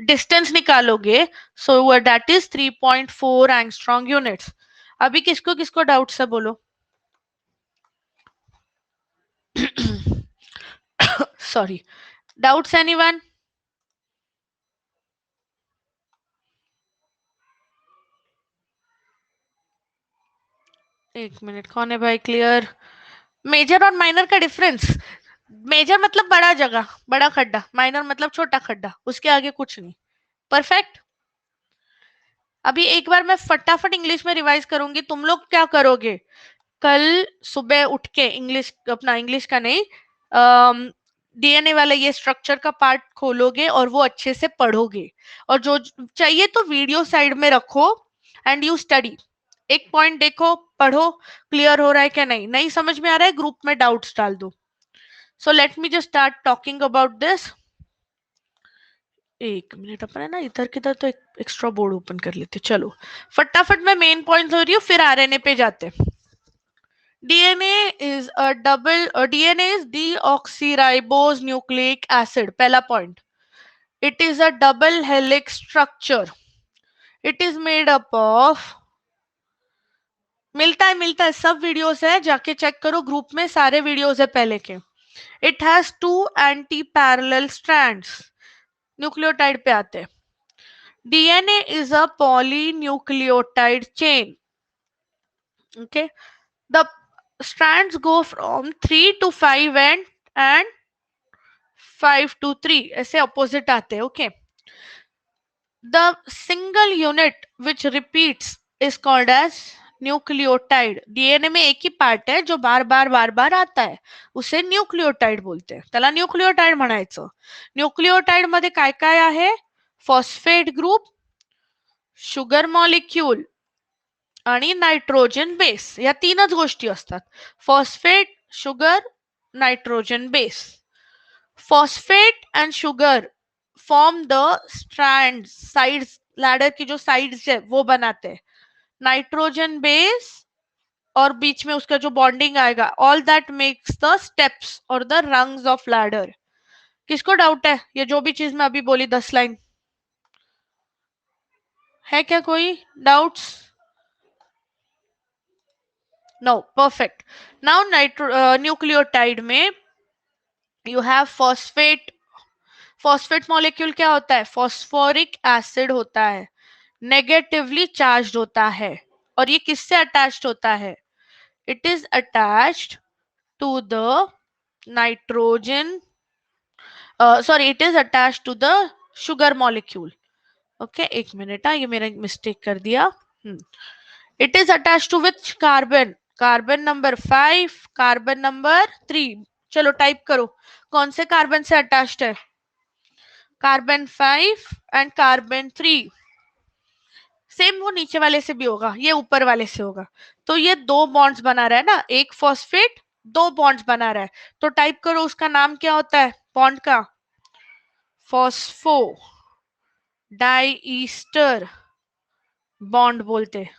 डिस्टेंस निकालोगे, so that is 3.4 angstrom units. अभी किसको किसको डाउट्स है बोलो? Sorry, doubts anyone? एक मिनट, कौन है भाई क्लियर? मेजर और माइनर का डिफरेंस, मेजर मतलब बड़ा जगह बड़ा खड्डा, माइनर मतलब छोटा खड्डा, उसके आगे कुछ नहीं। परफेक्ट। अभी एक बार मैं फटाफट इंग्लिश में रिवाइज करूंगी, तुम लोग क्या करोगे, कल सुबह उठ के इंग्लिश अपना इंग्लिश का नहीं डीएनए वाला ये स्ट्रक्चर का पार्ट खोलोगे और वो अच्छे से पढ़ोगे और जो चाहिए तो वीडियो साइड में रखो एंड यू स्टडी एक पॉइंट देखो पढ़ो क्लियर हो रहा है क्या नहीं समझ में आ रहा है ग्रुप में डाउट्स डाल दो so let me just start talking about this एक मिनट अपन है ना इधर किधर तो एक एक्स्ट्रा बोर्ड ओपन कर लेते चलो फटाफट मैं मेन पॉइंट हो रही हूँ फिर आरएनए पे जाते DNA is deoxyribose nucleic acid पहला point it is a double helix structure it is made up of मिलता है सब वीडियोस है जाके चेक करो ग्रुप में सारे वीडियोस है पहले के it has two anti parallel strands nucleotide पे आते हैं DNA is a polynucleotide chain okay the strands go from 3 to 5 and 5 to 3 ऐसे opposite आते हैं okay the single unit which repeats is called as nucleotide DNA में एक ही पार्ट है जो बार बार आता है उसे न्यूक्लियोटाइड बोलते हैं त्याला न्यूक्लियोटाइड म्हणायचं न्यूक्लियोटाइड मध्ये काय काय आहे फॉस्फेट ग्रुप शुगर मॉलिक्यूल आणि नायट्रोजन बेस या तीनच गोष्टी असतात phosphate sugar nitrogen base phosphate and sugar form the strand sides ladder की जो साइड्स है वो बनाते हैं नाइट्रोजन बेस और बीच में उसका जो बॉन्डिंग आएगा all that makes the steps और द रंग्स ऑफ लैडर किसको डाउट है ये जो भी चीज मैं अभी बोली 10 लाइन है क्या कोई doubts no perfect now nucleotide में you have phosphate phosphate molecule क्या होता है फॉस्फोरिक एसिड होता है नेगेटिवली चार्ज्ड होता है और ये किससे अटैच्ड होता है it is attached to the nitrogen sorry it is attached to the sugar molecule okay एक मिनट ये मेरा मिस्टेक कर दिया it is attached to which carbon carbon number 5 carbon number 3 चलो टाइप करो कौन से कार्बन से अटैच्ड है कार्बन 5 एंड कार्बन 3 सेम वो नीचे वाले से भी होगा ये ऊपर वाले से होगा तो ये दो बॉन्ड्स बना रहा है ना एक फॉस्फेट दो बॉन्ड्स बना रहा है तो टाइप करो उसका नाम क्या होता है बॉन्ड का फॉस्फो डाइईस्टर बॉन्ड बोलते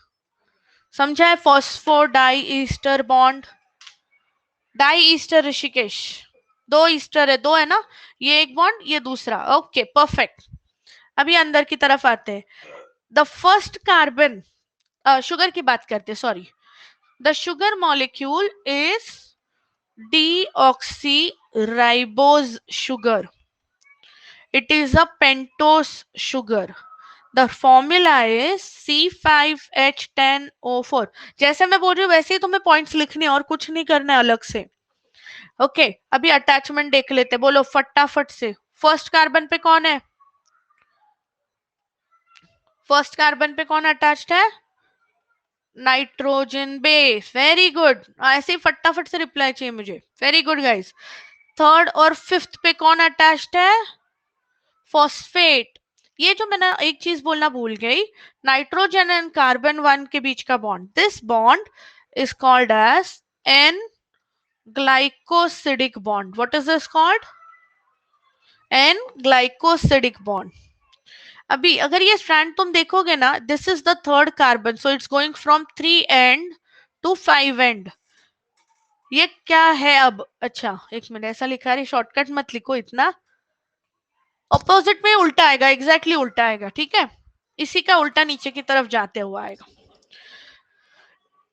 समझा है फॉस्फो डाइईस्टर बॉन्ड डाइईस्टर ऋषिकेश दो ईस्टर है दो है ना ये एक बॉन्ड ये दूसरा ओके परफेक्ट अभी अंदर की तरफ आते हैं द फर्स्ट कार्बन शुगर की बात करते हैं sorry the sugar molecule is deoxyribose sugar it is a pentose sugar the formula is C5H10O4 जैसे मैं बोल रही हूँ वैसे ही तुम्हें पॉइंट्स लिखने और कुछ नहीं करना है अलग से ओके अभी अटैचमेंट देख लेते बोलो फटाफट से फर्स्ट कार्बन पे कौन है फर्स्ट कार्बन पे कौन अटैच्ड है नाइट्रोजन बेस वेरी गुड ऐसे ही फटाफट से रिप्लाई चाहिए मुझे वेरी गुड गाइस थर्ड और फिफ्थ पे कौन अटैच्ड है फॉस्फेट ये जो मैंने एक चीज बोलना भूल गई नाइट्रोजन एंड कार्बन 1 के बीच का bond this bond is called as N glycosidic bond what is this called N glycosidic bond अभी अगर ये स्ट्रैंड तुम देखोगे ना this is the third carbon so it's going from 3 end to 5 end ये क्या है अब अच्छा एक मिनट ऐसा लिखा है शॉर्टकट मत लिखो इतना ऑपोजिट में उल्टा आएगा एग्जैक्टली उल्टा आएगा ठीक है इसी का उल्टा नीचे की तरफ जाते हुआ आएगा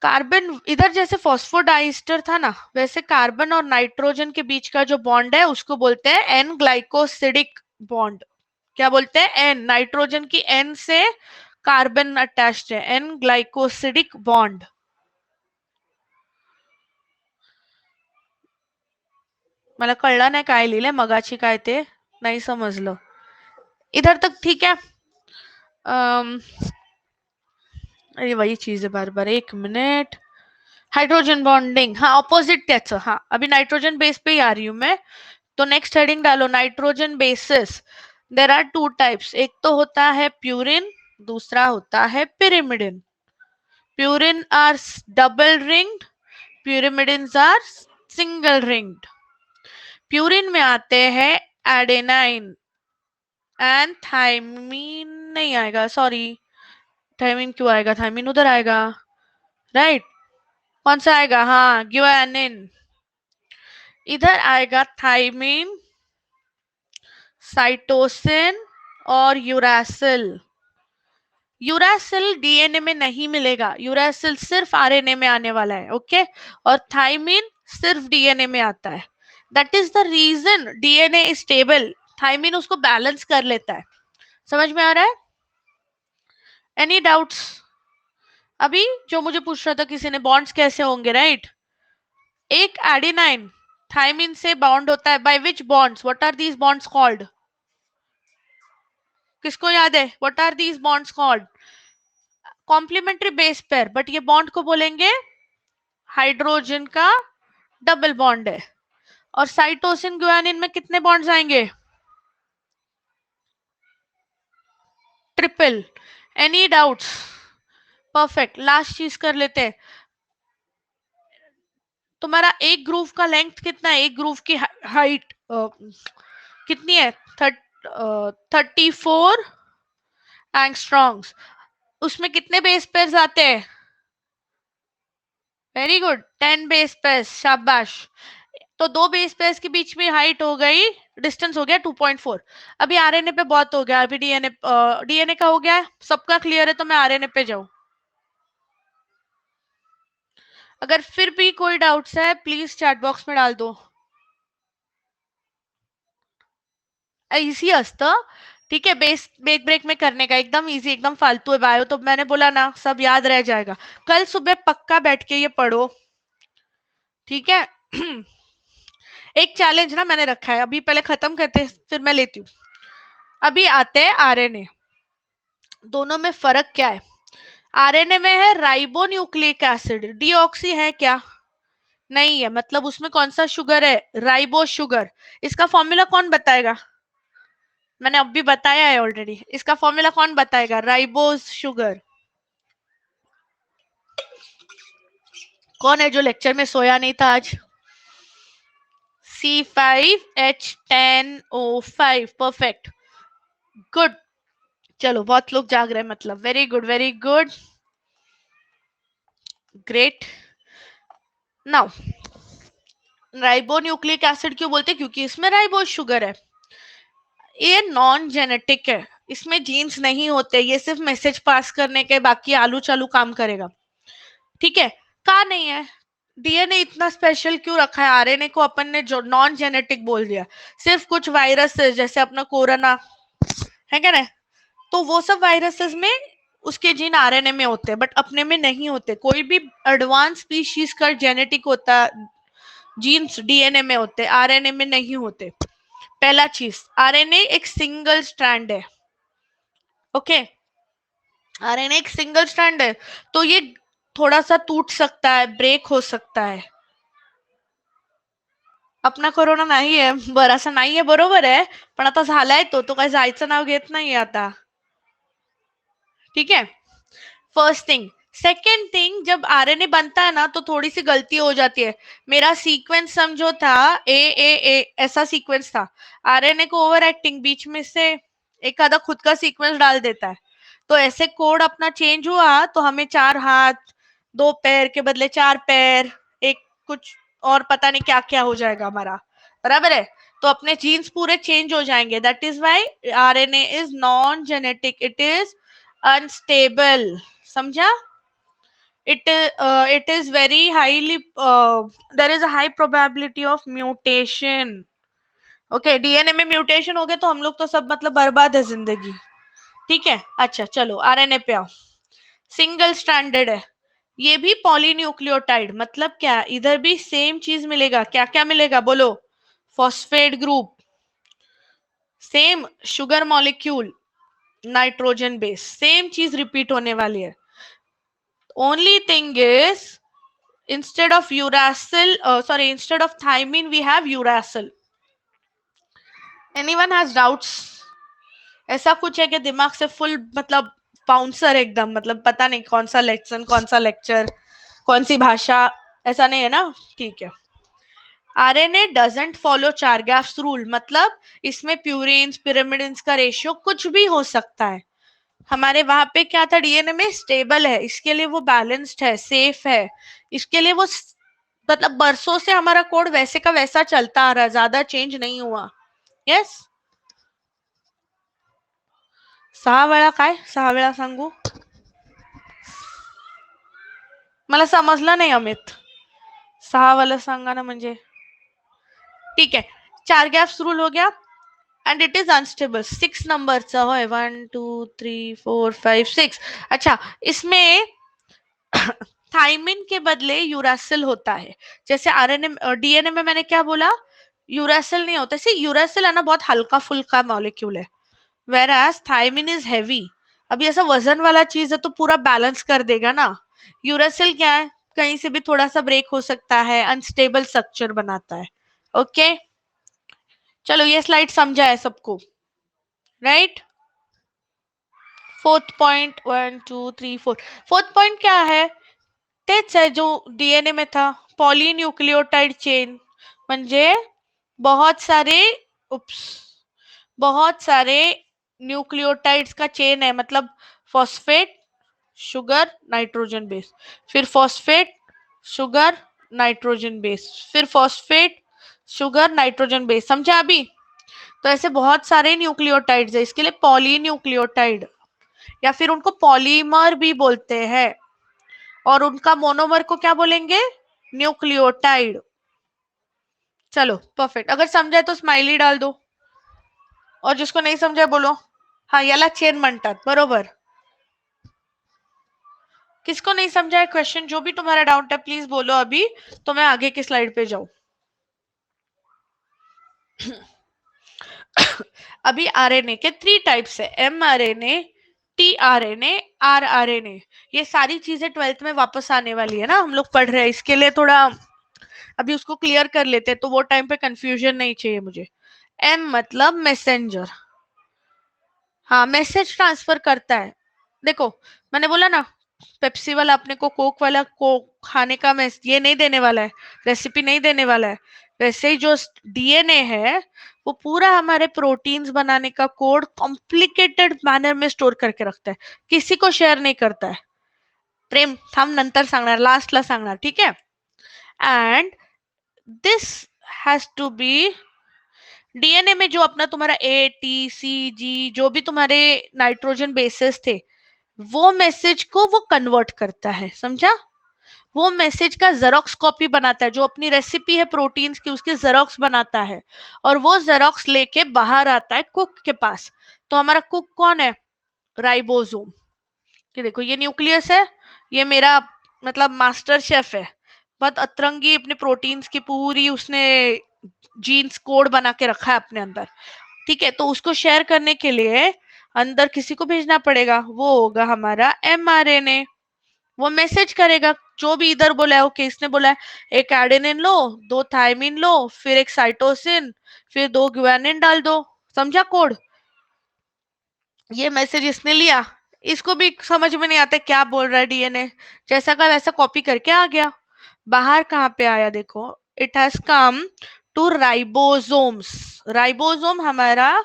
कार्बन इधर जैसे फॉस्फोडाइस्टर था ना वैसे कार्बन और नाइट्रोजन के बीच का जो बॉन्ड है उसको बोलते हैं एन ग्लाइकोसिडिक बॉन्ड क्या बोलते हैं एन नाइट्रोजन की एन से कार्बन अटैच्ड है एन ग्लाइकोसिडिक बॉन्ड मला कळलं नाही काय लिहिलंय मगाची काय ते नाही समजलं इधर तक ठीक है अरे वही चीज है बार बार एक मिनट हाइड्रोजन बॉन्डिंग, हाँ ऑपोजिट त्याचं, हाँ अभी नाइट्रोजन बेस पे ही आ रही हूँ मैं। तो नेक्स्ट हेडिंग डालो nitrogen bases. There are two types, एक तो होता है प्यूरिन, दूसरा होता है pyrimidine. Purine are double ringed, pyrimidines are single ringed. Purine में आते हैं एडेनाइन एंड थाइमीन, नहीं आएगा सॉरी, थाइमीन क्यों आएगा, थाइमीन उधर आएगा, राइट कौन सा आएगा, हाँ ग्वानिन, इधर आएगा थाइमीन, साइटोसिन और यूरासिल। यूरासिल डीएनए में नहीं मिलेगा, यूरासिल सिर्फ आरएनए में आने वाला है, ओके। और थाइमीन सिर्फ डीएनए में आता है। That is the reason DNA is stable, thymine उसको बैलेंस कर लेता है। समझ में आ रहा है? Any doubts? अभी जो मुझे पूछ रहा था किसी ने, बॉन्ड्स कैसे होंगे, राइट? एक एडेनाइन थाइमीन से बॉन्ड होता है, by which bonds, what are these bonds called? किसको याद है, what are these bonds called? Complementary base pair, but ये बॉन्ड को बोलेंगे हाइड्रोजन का डबल बॉन्ड है। और साइटोसिन ग्वानिन में कितने बॉन्ड्स आएंगे? Triple. Any doubts? Perfect, last चीज कर लेते हैं। तुम्हारा एक ग्रूव का लेंथ कितना है, एक ग्रूव की हाइट कितनी है? 34 एंगस्ट्रॉन्ग्स। उसमें कितने बेस पेयर्स आते हैं? वेरी गुड, 10 बेस पेयर्स, शाबाश। तो दो बेस पेयर्स के बीच में हाइट हो गई, डिस्टेंस हो गया 2.4। अभी आरएनए पे बहुत हो गया, अभी डीएनए, डीएनए का हो गया है, सबका क्लियर है तो मैं आरएनए पे जाऊं। अगर फिर भी कोई डाउट्स है प्लीज चैट बॉक्स में डाल दो। इजी असतं, ठीक है, बेस ब्रेक ब्रेक में करने का, एकदम इजी, एकदम फालतू है बायो, तो मैंने बोला ना सब याद रह जाएगा। कल सुबह पक्का बैठ के ये पढ़ो, ठीक है। एक चैलेंज ना मैंने रखा है, अभी पहले खत्म करते हैं, फिर मैं लेती हूँ। अभी आते हैं आरएनए, दोनों में फर्क क्या है? आरएनए में है राइबो न्यूक्लिक एसिड, डीऑक्सी है क्या? नहीं है, मतलब उसमें कौन सा शुगर है? Ribo sugar. इसका फॉर्मूला कौन बताएगा? मैंने अभी बताया है ऑलरेडी, इसका फॉर्मूला कौन बताएगा? Ribose sugar. कौन है जो लेक्चर में सोया नहीं था आज? C5H10O5, perfect, good. चलो बहुत लोग जाग रहे हैं, मतलब very good very good, great. Now ribo nucleic acid क्यों बोलते हैं? क्योंकि इसमें राइबोज शुगर है। ये नॉन जेनेटिक है, इसमें जीन्स नहीं होते, ये सिर्फ मैसेज पास करने के, बाकी आलू चालू काम करेगा, ठीक है। कहा नहीं है, डीएनए इतना स्पेशल क्यों रखा है? आरएनए को अपन ने जो नॉन जेनेटिक बोल दिया, सिर्फ कुछ वायरसेस जैसे अपना कोरोना है क्या ना, तो वो सब वायरसेस में उसके जीन आरएनए में होते हैं, बट अपने में नहीं होते। कोई भी एडवांस स्पीशीज का जेनेटिक होता, जीन्स डीएनए में होते, आरएनए में नहीं होते। पहला चीज, आरएनए एक सिंगल स्ट्रैंड है, ओके। आरएनए एक सिंगल स्ट्रैंड है, तो ये थोड़ा सा टूट सकता है, ब्रेक हो सकता है। अपना कोरोना नाही आहे, बरासा नाहीये, बरोबर आहे, पण आता झालाय तो काय जायचं नाव घेत नाही आता, ठीक है। फर्स्ट थिंग, सेकेंड थिंग, जब आरएनए बनता है ना तो थोड़ी सी गलती हो जाती है। मेरा सीक्वेंस समझो था ए ऐसा सीक्वेंस था, आरएनए को ओवर एक्टिंग बीच में से एक आधा खुद का सीक्वेंस डाल देता है, तो ऐसे कोड अपना चेंज हुआ तो हमें 4 हाथ 2 पैर के बदले 4 पैर, एक कुछ और पता नहीं क्या क्या हो जाएगा हमारा, बराबर है। तो अपने जीन्स पूरे चेंज हो जाएंगे, that is why RNA is non genetic, it is unstable, समझा? it is very highly there is a high probability of mutation, okay. DNA में म्यूटेशन हो गए तो हम लोग तो सब मतलब बर्बाद है जिंदगी, ठीक है। अच्छा चलो आरएनए पे आओ, सिंगल स्ट्रैंडेड है, ये भी पॉलीन्यूक्लियोटाइड, मतलब क्या? इधर भी सेम चीज मिलेगा, क्या क्या मिलेगा बोलो? Phosphate group, same sugar molecule, nitrogen base, same चीज रिपीट होने वाली है। Only thing is Instead of uracil, instead of thymine, we have uracil. Anyone has doubts? ऐसा कुछ है कि दिमाग से फुल मतलब बाउंसर एकदम, मतलब पता नहीं कौन सा लेक्सन, कौन सा लेक्चर, कौन सी भाषा, ऐसा नहीं है ना? ठीक है। आरएनए डजंट फॉलो चारगैप्स रूल, मतलब इसमें प्यूरिन्स पिरिमिडिन्स का रेशियो कुछ भी हो सकता है। हमारे वहां पे क्या था, डीएनए में स्टेबल है, इसके लिए वो बैलेंस्ड है, सेफ है, इसके लिए वो मतलब बरसों से हमारा कोड वैसे का वैसा चलता आ रहा है, ज्यादा चेंज नहीं हुआ। यस। सहा वेळा काय, सहा वेळा सांगू? मला समजलं नाही अमित, सहा वाला सांगा ना म्हणजे। ठीक है, चार गैप्स रूल हो गया एंड इट इज अनस्टेबल। 6 नंबरचा होय, 1 2 3 4 5 6। अच्छा, इसमें थाइमिन के बदले यूरासिल होता है। जैसे आरएनए डीएनए में मैंने क्या बोला, यूरासिल नहीं होता। सी यूरासिल है ना, बहुत हल्का फुल्का मॉलिक्यूल है, वेराज थाइमिन इज हैवी। अभी ऐसा वजन वाला चीज है तो पूरा बैलेंस कर देगा ना। यूरासिल क्या है, कहीं से भी थोड़ा सा ब्रेक हो सकता है, अनस्टेबल स्ट्रक्चर बनाता है। ओके, चलो ये स्लाइड समझा है सबको, right? Fourth point, 1 2 3 4। Fourth point क्या है, तेच है जो डीएनए में था, पॉलीन्यूक्लियोटाइड चेन, म्हणजे बहुत सारे, उप्स, बहुत सारे न्यूक्लियोटाइड्स का चेन है, मतलब फॉस्फेट शुगर नाइट्रोजन बेस, फिर फॉस्फेट शुगर नाइट्रोजन बेस, फिर फॉस्फेट शुगर नाइट्रोजन बेस। समझा अभी? तो ऐसे बहुत सारे न्यूक्लियोटाइड्स है, इसके लिए पॉलीन्यूक्लियोटाइड या फिर उनको पॉलीमर भी बोलते हैं, और उनका मोनोमर को क्या बोलेंगे, न्यूक्लियोटाइड। चलो परफेक्ट, अगर समझाए तो स्माइली डाल दो, और जिसको नहीं समझाए बोलो हाँ याला चेन म्हणतात, बरोबर। किसको नहीं समझा है क्वेश्चन, जो भी तुम्हारा डाउट है प्लीज बोलो अभी, तो मैं आगे की स्लाइड पे जाऊं। अभी आरएनए के 3 टाइप्स है, M RNA, T RNA, R RNA. ये सारी चीजें 12th में वापस आने वाली है ना, हम लोग पढ़ रहे हैं, इसके लिए थोड़ा अभी उसको क्लियर कर लेते हैं, तो वो टाइम पे कंफ्यूजन नहीं चाहिए मुझे। एम मतलब मैसेंजर, हाँ मैसेज ट्रांसफर करता है। देखो मैंने बोला ना, पेप्सी वाला अपने को कोक वाला को खाने का ये नहीं देने वाला है, रेसिपी नहीं देने वाला है। वैसे ही जो डीएनए है वो पूरा हमारे प्रोटीन्स बनाने का कोड कॉम्प्लिकेटेड मैनर में स्टोर करके रखता है, किसी को शेयर नहीं करता है। प्रेम थांब नंतर सांगणार, लास्टला सांगणार, ठीक है? And this has to be, DNA में जो अपना तुम्हारा ए टी सी जी जो भी तुम्हारे नाइट्रोजन बेसेस थे, वो मैसेज को वो कन्वर्ट करता है, समझा? वो मैसेज का जेरोक्स कॉपी बनाता है, जो अपनी रेसिपी है प्रोटीन्स की उसकी जेरोक्स बनाता है, और वो जेरोक्स लेके बाहर आता है कुक के पास। तो हमारा कुक कौन है, राइबोसोम। कि देखो ये न्यूक्लियस है, ये मेरा मतलब मास्टर शेफ है, बहुत अतरंगी अपने प्रोटीन्स की पूरी उसने जीन्स कोड बना के रखा है अपने अंदर। ठीक है, तो उसको शेयर करने के लिए अंदर किसी को भेजना पड़ेगा, वो होगा हमारा एमआरएनए। वो मैसेज करेगा, जो भी इधर बोला है, ओके इसने बोला है एक एडेनिन लो, 2 थायमिन लो, फिर एक साइटोसिन, फिर 2 ग्वानिन डाल दो, समझा कोड? ये मैसेज इसने लिया, इसको भी समझ में नहीं आता क्या बोल रहा है डीएनए, जैसा का वैसा कॉपी करके आ गया। बाहर कहाँ पे आया देखो, it has come to ribosomes. Ribosome हमारा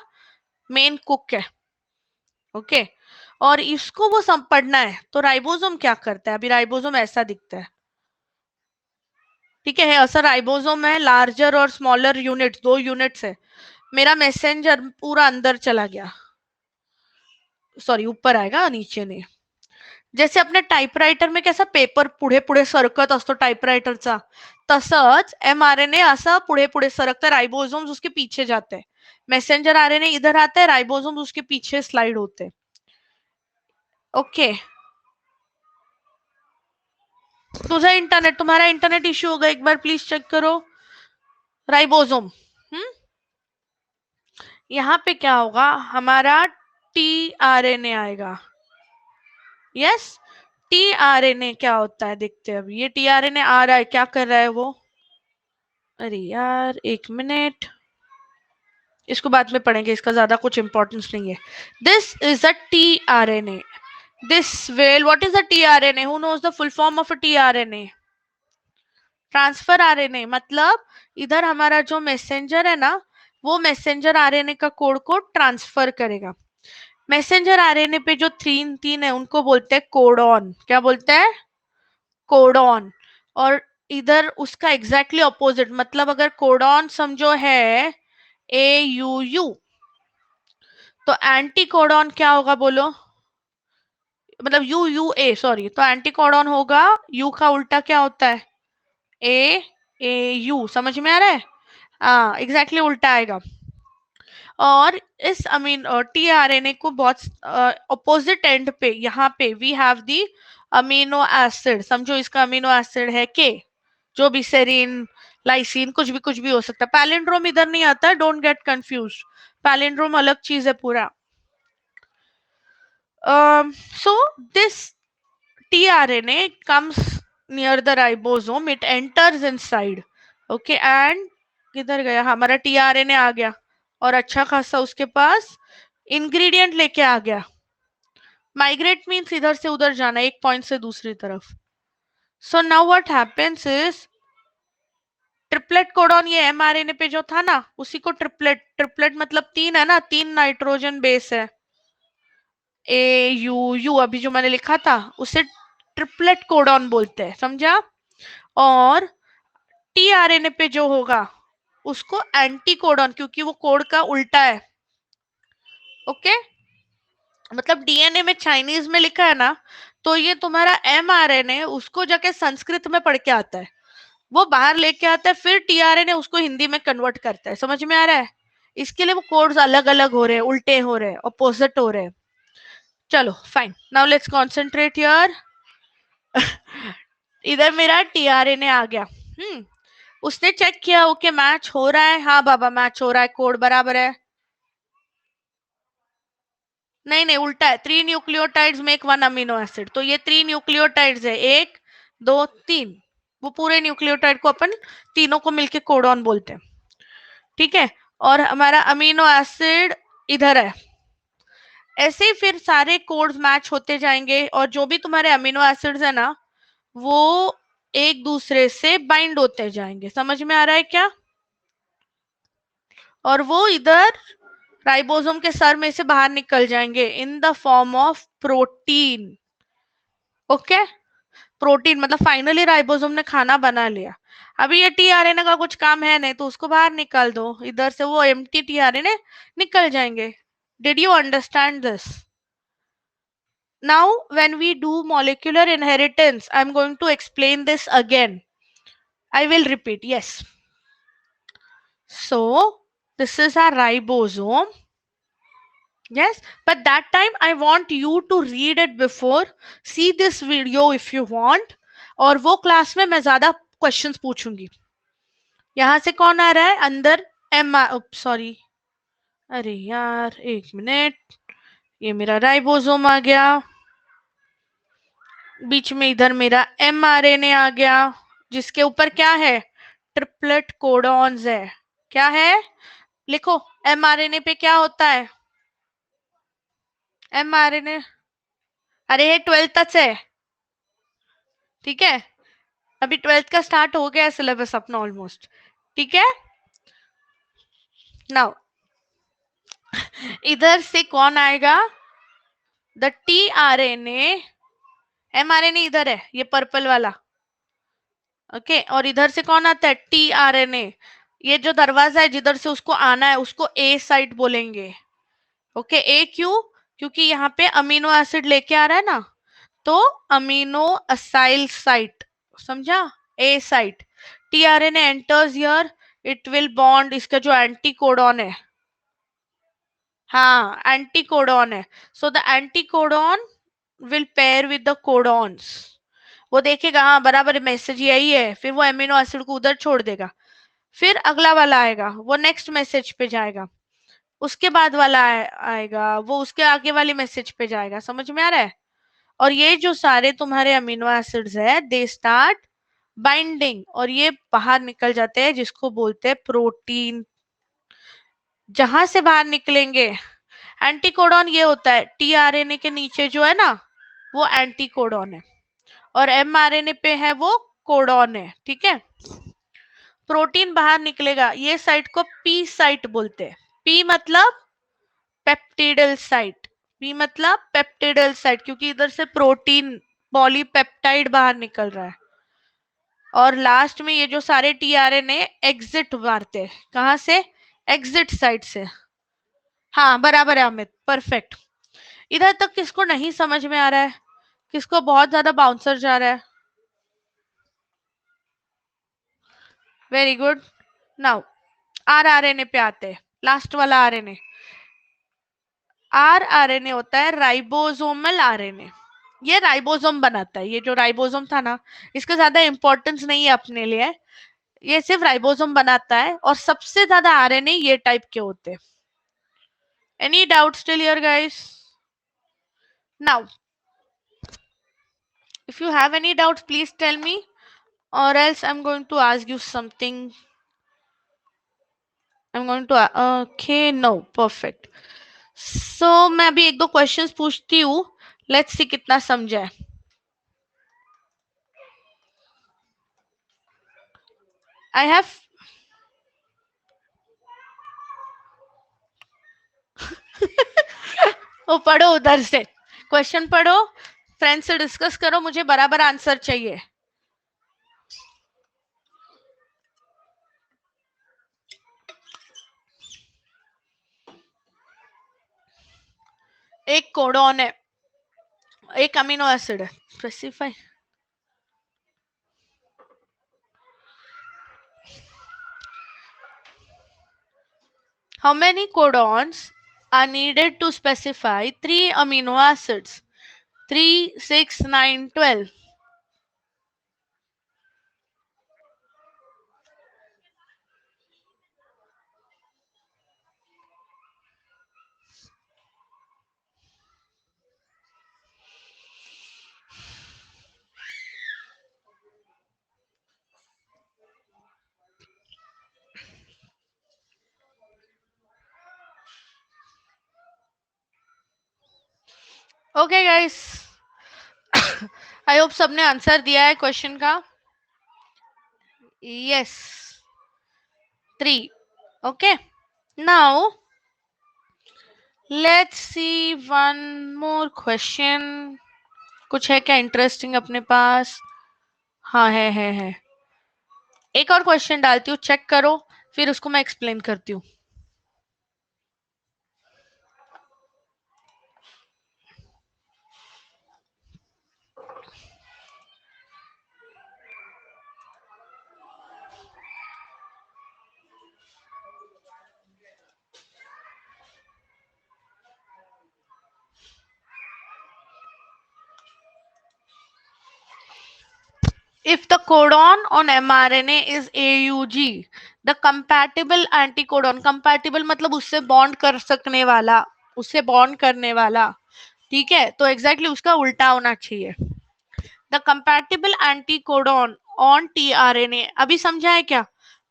मेन कुक है, ओके। और इसको वो सब पढ़ना है, तो राइबोसोम क्या करता है, अभी राइबोसोम ऐसा दिखता है, ठीक है? ऐसा राइबोसोम है, लार्जर और स्मॉलर यूनिट, 2 यूनिट्स है। मेरा मैसेंजर पूरा अंदर चला गया, सॉरी ऊपर आएगा नीचे नहीं। जैसे अपने टाइपरायटर में कैसा पेपर पुढे पुढे सरकत असतो टाइपरायटरचा, तसंच एमआरएनए असा पुढे पुढे सरकता है, राइबोसोम्स उसके पीछे जाते हैं। मैसेंजर आरएनए इधर आता है, राइबोसोम्स उसके पीछे स्लाइड होते हैं, ओके। तुझा इंटरनेट, तुम्हारा इंटरनेट इश्यू होगा, एक बार प्लीज चेक करो। राइबोसोम, यहाँ पे क्या होगा, हमारा टी आरएनए आएगा, यस। टीआरएनए क्या होता है देखते हैं अभी। ये टीआरएनए आ रहा है, क्या कर रहा है वो? अरे यार एक मिनट, इसको बाद में पढ़ेंगे, इसका ज्यादा कुछ इंपॉर्टेंस नहीं है। This is a tRNA. This will, what is a tRNA? Who knows the full form of a tRNA? Transfer RNA. मतलब इधर हमारा जो मैसेंजर है ना, वो मैसेंजर आरएनए का कोड को ट्रांसफर करेगा। मैसेंजर आरएनए पे जो तीन तीन है उनको बोलते हैं कोडॉन। क्या बोलते हैं? कोडॉन। और इधर उसका एग्जैक्टली ऑपोजिट, मतलब अगर कोडॉन समझो है AUU, तो एंटी कोडॉन क्या होगा बोलो? मतलब UUA, सॉरी, तो एंटी कोडॉन होगा, यू का उल्टा क्या होता है? AAU। समझ में आ रहा है? हाँ एग्जैक्टली उल्टा आएगा। और इस अमीन टीआरएनए को बहुत अपोजिट एंड पे, यहाँ पे we have the amino acid. समझो इसका अमीनो एसिड है के, जो भी सेरीन, लाइसिन, कुछ भी हो सकता है। पैलिंड्रोम इधर नहीं आता है, डोंट गेट कंफ्यूज। पैलिंड्रोम अलग चीज है पूरा। So this tRNA comes near the ribosome, it enters inside, okay, and किधर गया हमारा tRNA? आ गया और अच्छा खासा उसके पास इंग्रेडिएंट लेके आ गया। माइग्रेट मीन्स इधर से उधर जाना, एक पॉइंट से दूसरी तरफ। So now what happens is, triplet codon ये एमआरएनए पे जो था ना, उसी को ट्रिपलेट, ट्रिपलेट मतलब तीन है ना, तीन नाइट्रोजन बेस है, AUU, अभी जो मैंने लिखा था उसे ट्रिपलेट कोडॉन बोलते हैं, समझा? और टीआरएनए पे जो होगा उसको एंटी कोडॉन, क्योंकि वो कोड का उल्टा है। ओके, मतलब डीएनए में चाइनीज में लिखा है ना, तो ये तुम्हारा एमआरएनए उसको जाके संस्कृत में पढ़ के आता है, वो बाहर लेके आता है, फिर टीआरएनए उसको हिंदी में कन्वर्ट करता है। समझ में आ रहा है? इसके लिए वो कोड्स अलग अलग हो रहे हैं, उल्टे हो रहे हैं, अपोजिट हो रहे हैं। चलो fine, now let's concentrate here. इधर मेरा टीआरएनए आ गया। उसने चेक किया, ओके मैच हो रहा है, हाँ बाबा मैच हो रहा है, कोड बराबर है। नहीं नहीं उल्टा है, 3 न्यूक्लियोटाइड्स मेक 1 अमीनो एसिड, तो ये 3 न्यूक्लियोटाइड्स है, 1 2 3। वो पूरे न्यूक्लियोटाइड को अपन तीनों को मिलके कोडॉन बोलते हैं, ठीक है। और हमारा अमीनो एसिड इधर है। ऐसे ही फिर सारे कोड्स मैच होते जाएंगे, और जो भी तुम्हारे अमीनो एसिड्स है ना, वो एक दूसरे से बाइंड होते जाएंगे। समझ में आ रहा है क्या? और वो इधर राइबोसोम के सर में से बाहर निकल जाएंगे in the form of protein. Okay, protein मतलब फाइनली राइबोसोम ने खाना बना लिया। अभी ये टीआरएनए का कुछ काम है नहीं, तो उसको बाहर निकाल दो, इधर से वो एम्प्टी टीआरएनए निकल जाएंगे। Did you understand this? Now, when we do molecular inheritance, I'm going to explain this again. I will repeat, yes. So, this is a ribosome. Yes, but that time I want you to read it before. See this video if you want. और वो क्लास में मैं ज्यादा क्वेश्चंस पूछूंगी। यहाँ से कौन आ रहा है अंदर? एम, सॉरी, अरे यार एक मिनट, ये मेरा राइबोसोम आ गया, बीच में इधर मेरा एमआरएनए आ गया, जिसके ऊपर क्या है? ट्रिपलेट कोडॉन्स है। क्या है? लिखो, एमआरएनए पे क्या होता है? एमआरएनए, अरे ये 12th तक है, ठीक है, अभी 12th का स्टार्ट हो गया सिलेबस अपना ऑलमोस्ट, ठीक है। नाउ इधर से कौन आएगा? द टीआरएनए, एमआरएनए इधर है, ये पर्पल वाला, ओके, और इधर से कौन आता है? टीआरएनए। ये जो दरवाजा है जिधर से उसको आना है, उसको ए साइट बोलेंगे। ओके, ए क्यों? क्योंकि यहाँ पे अमीनो एसिड लेके आ रहा है ना, तो अमीनो असाइल साइट, समझा? A site. TRNA enters here, it will bond, इसका जो एंटी कोडॉन है, हाँ एंटी कोडॉन है, so the anticodon will pair with the codons. वो देखेगा हाँ बराबर मैसेज यही है, फिर वो अमीनो एसिड को उधर छोड़ देगा, फिर अगला वाला आएगा, वो नेक्स्ट मैसेज पे जाएगा, उसके बाद वाला आएगा, वो उसके आगे वाली मैसेज पे जाएगा। समझ में आ रहा है? और ये जो सारे तुम्हारे अमीनो एसिड्स है दे स्टार्ट बाइंडिंग और ये बाहर निकल जाते हैं, जिसको बोलते हैं प्रोटीन। जहां से बाहर निकलेंगे, एंटीकोडॉन ये होता है टीआरएनए के नीचे जो है ना, वो एंटीकोडॉन है, और एमआरएनए पे है वो कोडॉन है, ठीक है। प्रोटीन बाहर निकलेगा, ये साइट को पी साइट बोलते हैं। पी मतलब पेप्टिडल साइट, पी मतलब पेप्टिडल साइट, क्योंकि इधर से प्रोटीन पॉलीपेप्टाइड बाहर निकल रहा है। और लास्ट में ये जो सारे टीआरएनए एग्जिट मारते हैं, कहां से? एग्जिट साइट से। हाँ बराबर है अमित, परफेक्ट। इधर तक किसको नहीं समझ में आ रहा है? किसको बहुत ज्यादा बाउंसर जा रहा है? Very good. नाउ आरएनए पे आते हैं, लास्ट वाला आरएनए। आरएनए होता है राइबोसोमल आरएनए। ये राइबोसोम बनाता है, ये जो राइबोसोम था ना, इसका ज्यादा इंपॉर्टेंस नहीं है अपने लिए, ये सिर्फ राइबोसोम बनाता है, और सबसे ज्यादा आरएनए ये टाइप के होते हैं। Any doubt still here guys? Now if you have any doubts please tell me, or else I'm going to ask you something. I'm going to okay, no, perfect. So मैं अभी एक दो क्वेश्चंस पूछती हूँ, लेट्स सी कितना समझा है। आई हैव वो पढ़ो, उधर से क्वेश्चन पढ़ो, फ्रेंड से डिस्कस करो, मुझे बराबर आंसर चाहिए। एक कोडॉन है, एक अमीनो एसिड है, specify. How many codons are needed to specify 3 amino acids? 3, 6, 9, 12. Okay guys, I hope सबने आंसर दिया है क्वेश्चन का। Yes, 3। Okay, now let's see one more question. कुछ है क्या इंटरेस्टिंग अपने पास? हाँ है। एक और क्वेश्चन डालती हूँ, चेक करो, फिर उसको मैं एक्सप्लेन करती हूँ। If the codon on mRNA is AUG, the compatible anticodon, compatible मतलब उससे बॉन्ड कर सकने वाला, उससे बॉन्ड करने वाला, ठीक है, तो एग्जैक्टली उसका उल्टा होना चाहिए। The compatible anticodon on tRNA, अभी समझा है क्या?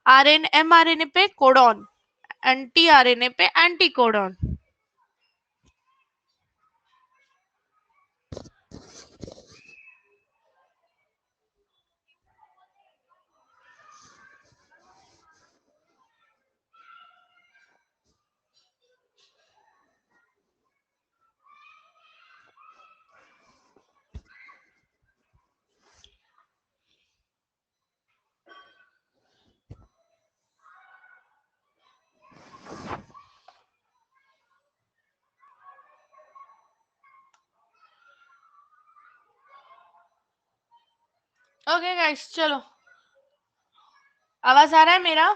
आरएन एमआरएनए पे कोडॉन, एंटी आरएनए पे एंटीकोडॉन। ओके गाइस, चलो, आवाज आ रहा है मेरा?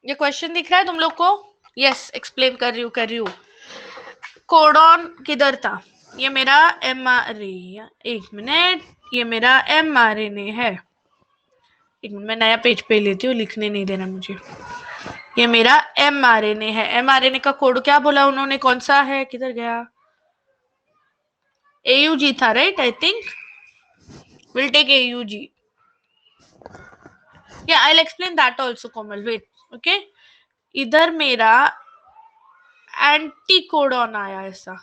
ये क्वेश्चन दिख रहा है तुम लोग को? यस, एक्सप्लेन कर रही हूँ। कोडॉन किधर था? ये मेरा एमआरएनए, एक मिनट, ये मेरा एमआरएनए है। एक मिनट, मैं नया पेज पे लेती हूँ, लिखने नहीं देना मुझे। ये मेरा एमआरएनए है। एमआरएनए का कोड क्या बोला उन्होंने, कौन सा है, किधर गया? AUG था, right? I think will take AUG. Yeah, I'll explain that also, Komal. Wait, okay? इधर मेरा एंटी कोडॉन आया ऐसा,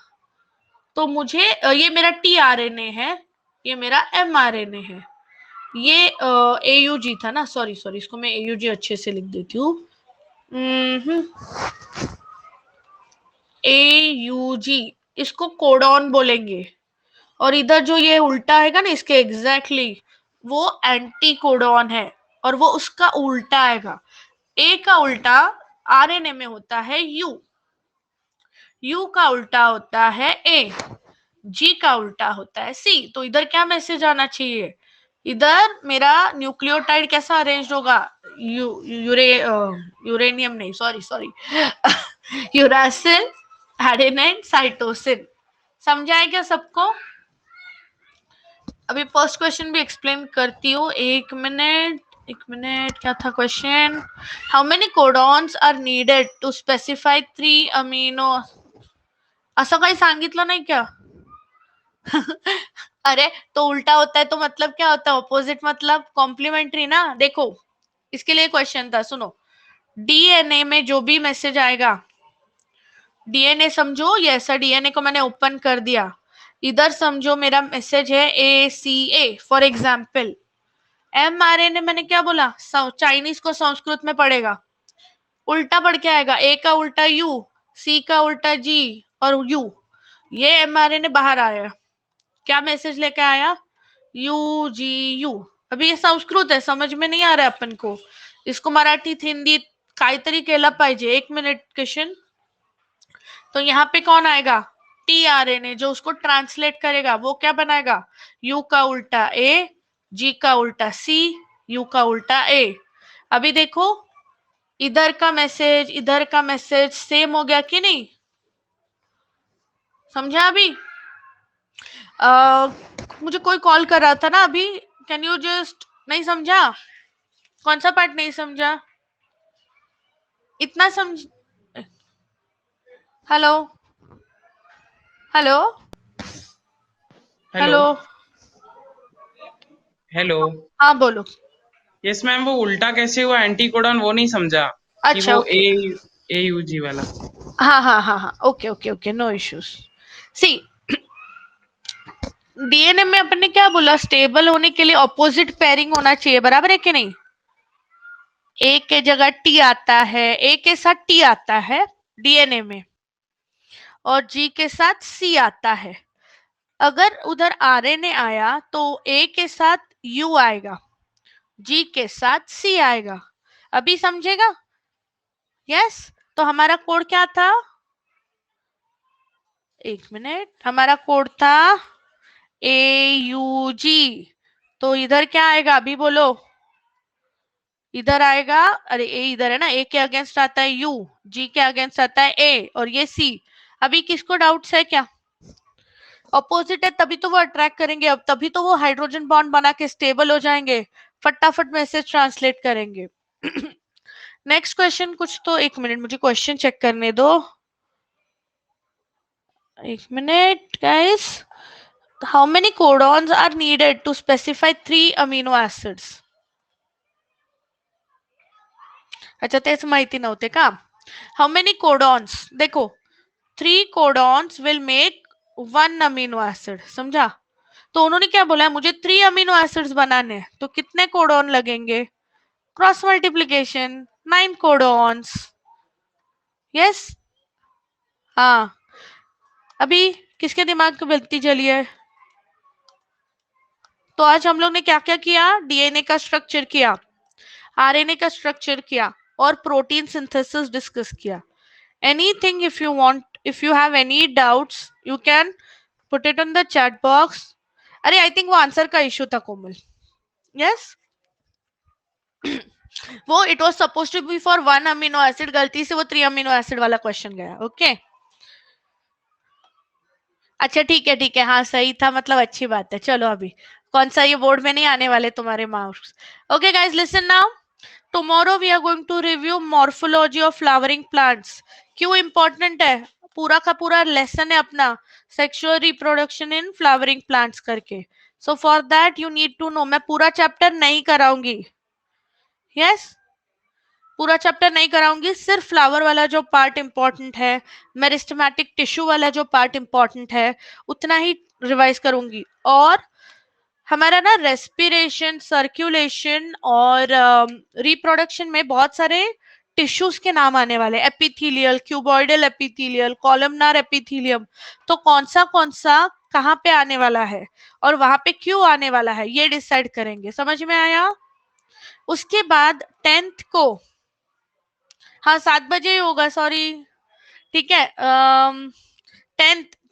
तो मुझे ये मेरा tRNA है, ये मेरा mRNA है, ये AUG था ना, सॉरी सॉरी, इसको मैं AUG अच्छे से लिख देती हूँ. AUG, इसको कोडॉन बोलेंगे. और इधर जो ये उल्टा आएगा ना इसके एग्जैक्टली, वो एंटी कोडॉन है, और वो उसका उल्टा आएगा. ए का उल्टा आरएनए में होता है यू, यू का उल्टा होता है ए, जी का उल्टा होता है सी. तो इधर क्या मैसेज आना चाहिए? इधर मेरा न्यूक्लियोटाइड कैसा अरेंज होगा? यूरेनियम नहीं, sorry sorry, uracil, adenine, cytosine. समझा है क्या सबको? अभी फर्स्ट क्वेश्चन भी एक्सप्लेन करती हूँ. एक मिनट, क्या था question? How many codons are needed to specify 3 amino? असं काही सांगितलं नाही क्या? अरे तो उल्टा होता है तो मतलब क्या होता है? ऑपोजिट मतलब कॉम्प्लीमेंट्री ना. देखो इसके लिए क्वेश्चन था, सुनो. डीएनए में जो भी मैसेज आएगा, डीएनए समझो, ये ऐसा डीएनए को मैंने ओपन कर दिया, इधर समझो मेरा मैसेज है ACA फॉर एग्जाम्पल. mRNA मैंने क्या बोला? चाइनीज को संस्कृत में पढ़ेगा, उल्टा पढ़ के आएगा. ए का उल्टा यू, सी का उल्टा जी, और यू. ये mRNA बाहर आया, क्या मैसेज लेके आया? UGU. अभी ये संस्कृत है, समझ में नहीं आ रहा है अपन को, इसको मराठीत हिंदी काहीतरी केलं पाहिजे. एक मिनट क्वेश्चन. तो यहाँ पे कौन आएगा? tRNA, जो उसको ट्रांसलेट करेगा वो क्या बनाएगा? यू का उल्टा ए, जी का उल्टा सी, यू का उल्टा ए. अभी देखो इधर का मैसेज, इधर का मैसेज सेम हो गया कि नहीं? समझा अभी? मुझे कोई कॉल कर रहा था ना अभी, कैन यू जस्ट. नहीं समझा? कौन सा पार्ट नहीं समझा? इतना समझ. Hello hello hello. Hello. Hello. हाँ बोलो. यस मैम, वो उल्टा कैसे हुआ एंटी कोडॉन वो नहीं समझा कि अच्छा वो ओके. ए यू जी वाला. हाँ हाँ हाँ हाँ, okay okay okay, no issues. See, DNA में अपन ने क्या बोला? स्टेबल होने के लिए ऑपोजिट पेयरिंग होना चाहिए, बराबर है कि नहीं? ए के जगह टी आता है, ए के साथ टी आता है डीएनए में, और जी के साथ सी आता है. अगर उधर आरएनए आया तो ए के साथ यू आएगा, जी के साथ सी आएगा. अभी समझेगा? यस. तो हमारा कोड क्या था? एक मिनट, हमारा कोड था AUG. तो इधर क्या आएगा अभी बोलो? इधर आएगा, अरे ए इधर है ना, ए के अगेंस्ट आता है यू, जी के अगेंस्ट आता है ए, और ये सी. अभी किसको डाउट्स है क्या? ऑपोजिट है तभी तो वो अट्रैक्ट करेंगे, अब तभी तो वो हाइड्रोजन बॉन्ड बना के स्टेबल हो जाएंगे, फटाफट मैसेज ट्रांसलेट करेंगे. नेक्स्ट क्वेश्चन कुछ तो, एक मिनट मुझे क्वेश्चन चेक करने दो. एक minute guys. How many codons are needed to specify 3 amino acids? अच्छा तेच माहिती नव्हते का? How many codons? देखो 3 codons will make 1 amino acid. समझा? तो उन्होंने क्या बोला है? मुझे 3 अमीनो एसिड्स बनाने हैं, तो कितने कोडॉन लगेंगे? Cross multiplication, 9 codons. यस. हाँ. अभी किसके दिमाग को बत्ती जली है? तो आज हम लोग ने क्या क्या किया? डीएनए का स्ट्रक्चर किया, आरएनए का स्ट्रक्चर किया, और प्रोटीन सिंथेसिस डिस्कस किया. Anything if you want, if you have any doubts you can put it on the chat box. अरे आई थिंक वो आंसर का इशू था कोमल. यस. वो it was supposed to be for 1 amino acid, गलती से वो 3 अमीनो एसिड वाला क्वेश्चन गया. ओके अच्छा ठीक है, हाँ सही था, मतलब अच्छी बात है. चलो अभी कौन सा, ये बोर्ड में नहीं आने वाले तुम्हारे marks. Okay guys listen now. Tomorrow we are going to review morphology of flowering plants. क्यों इंपॉर्टेंट है? पूरा का पूरा लेसन है अपना sexual reproduction in flowering plants करके. So for that you need to know. मैं पूरा चैप्टर नहीं कराऊंगी. यस, पूरा चैप्टर नहीं कराऊंगी, सिर्फ फ्लावर वाला जो पार्ट इंपॉर्टेंट है, मेरिस्टेमेटिक टिश्यू वाला जो पार्ट इंपॉर्टेंट है, उतना ही रिवाइज करूंगी. और हमारा ना रेस्पिरेशन, सर्कुलेशन और रिप्रोडक्शन में बहुत सारे टिश्यूज के नाम आने वाले. Epithelial, cuboidal epithelial, columnar epithelium. तो कौन सा कहाँ पे आने वाला है और वहां पे क्यों आने वाला है, ये डिसाइड करेंगे. समझ में आया? उसके बाद 10th को, हाँ 7 बजे ही होगा, सॉरी. ठीक है.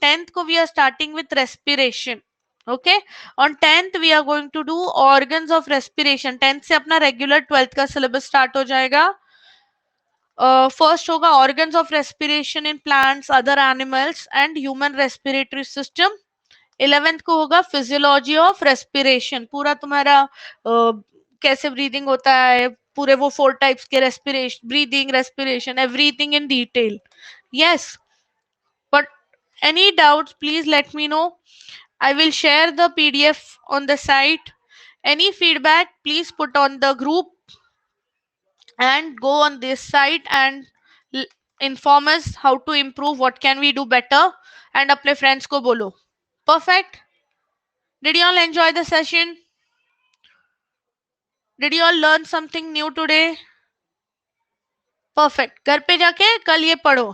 10th को we are starting with respiration. Okay, on 10th we are going to do organs of respiration. 10th से अपना रेगुलर 12th का सिलेबस स्टार्ट हो जाएगा. फर्स्ट होगा organs of respiration in plants, other animals and human respiratory system. 11th को होगा फिजियोलॉजी ऑफ रेस्पिरेशन. पूरा तुम्हारा कैसे ब्रीदिंग होता है, पूरे वो 4 टाइप्स के respiration, breathing, respiration, everything in detail. Yes, but any doubts please let me know. I will share the PDF on the site. Any feedback please put on the group and go on this site and inform us how to improve, what can we do better, and अपने friends को बोलो. Perfect. Did you all enjoy the session? Did you all learn something new today? Perfect. घर पे जाके कल ये पढ़ो.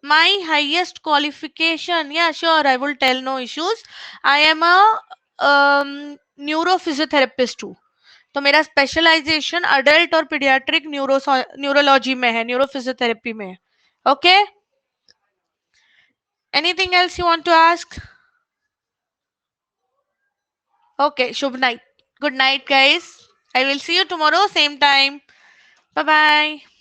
My highest qualification, yeah, sure, I will tell, no issues. I am a neurophysiotherapist too. तो मेरा स्पेशलाइजेशन अडल्ट और पीडियाट्रिक न्यूरोलॉजी में है, न्यूरोफिजियोथेरेपी में. Okay, anything else you want to ask? Okay, शुभ night. Good night guys. I will see you tomorrow same time. Bye bye.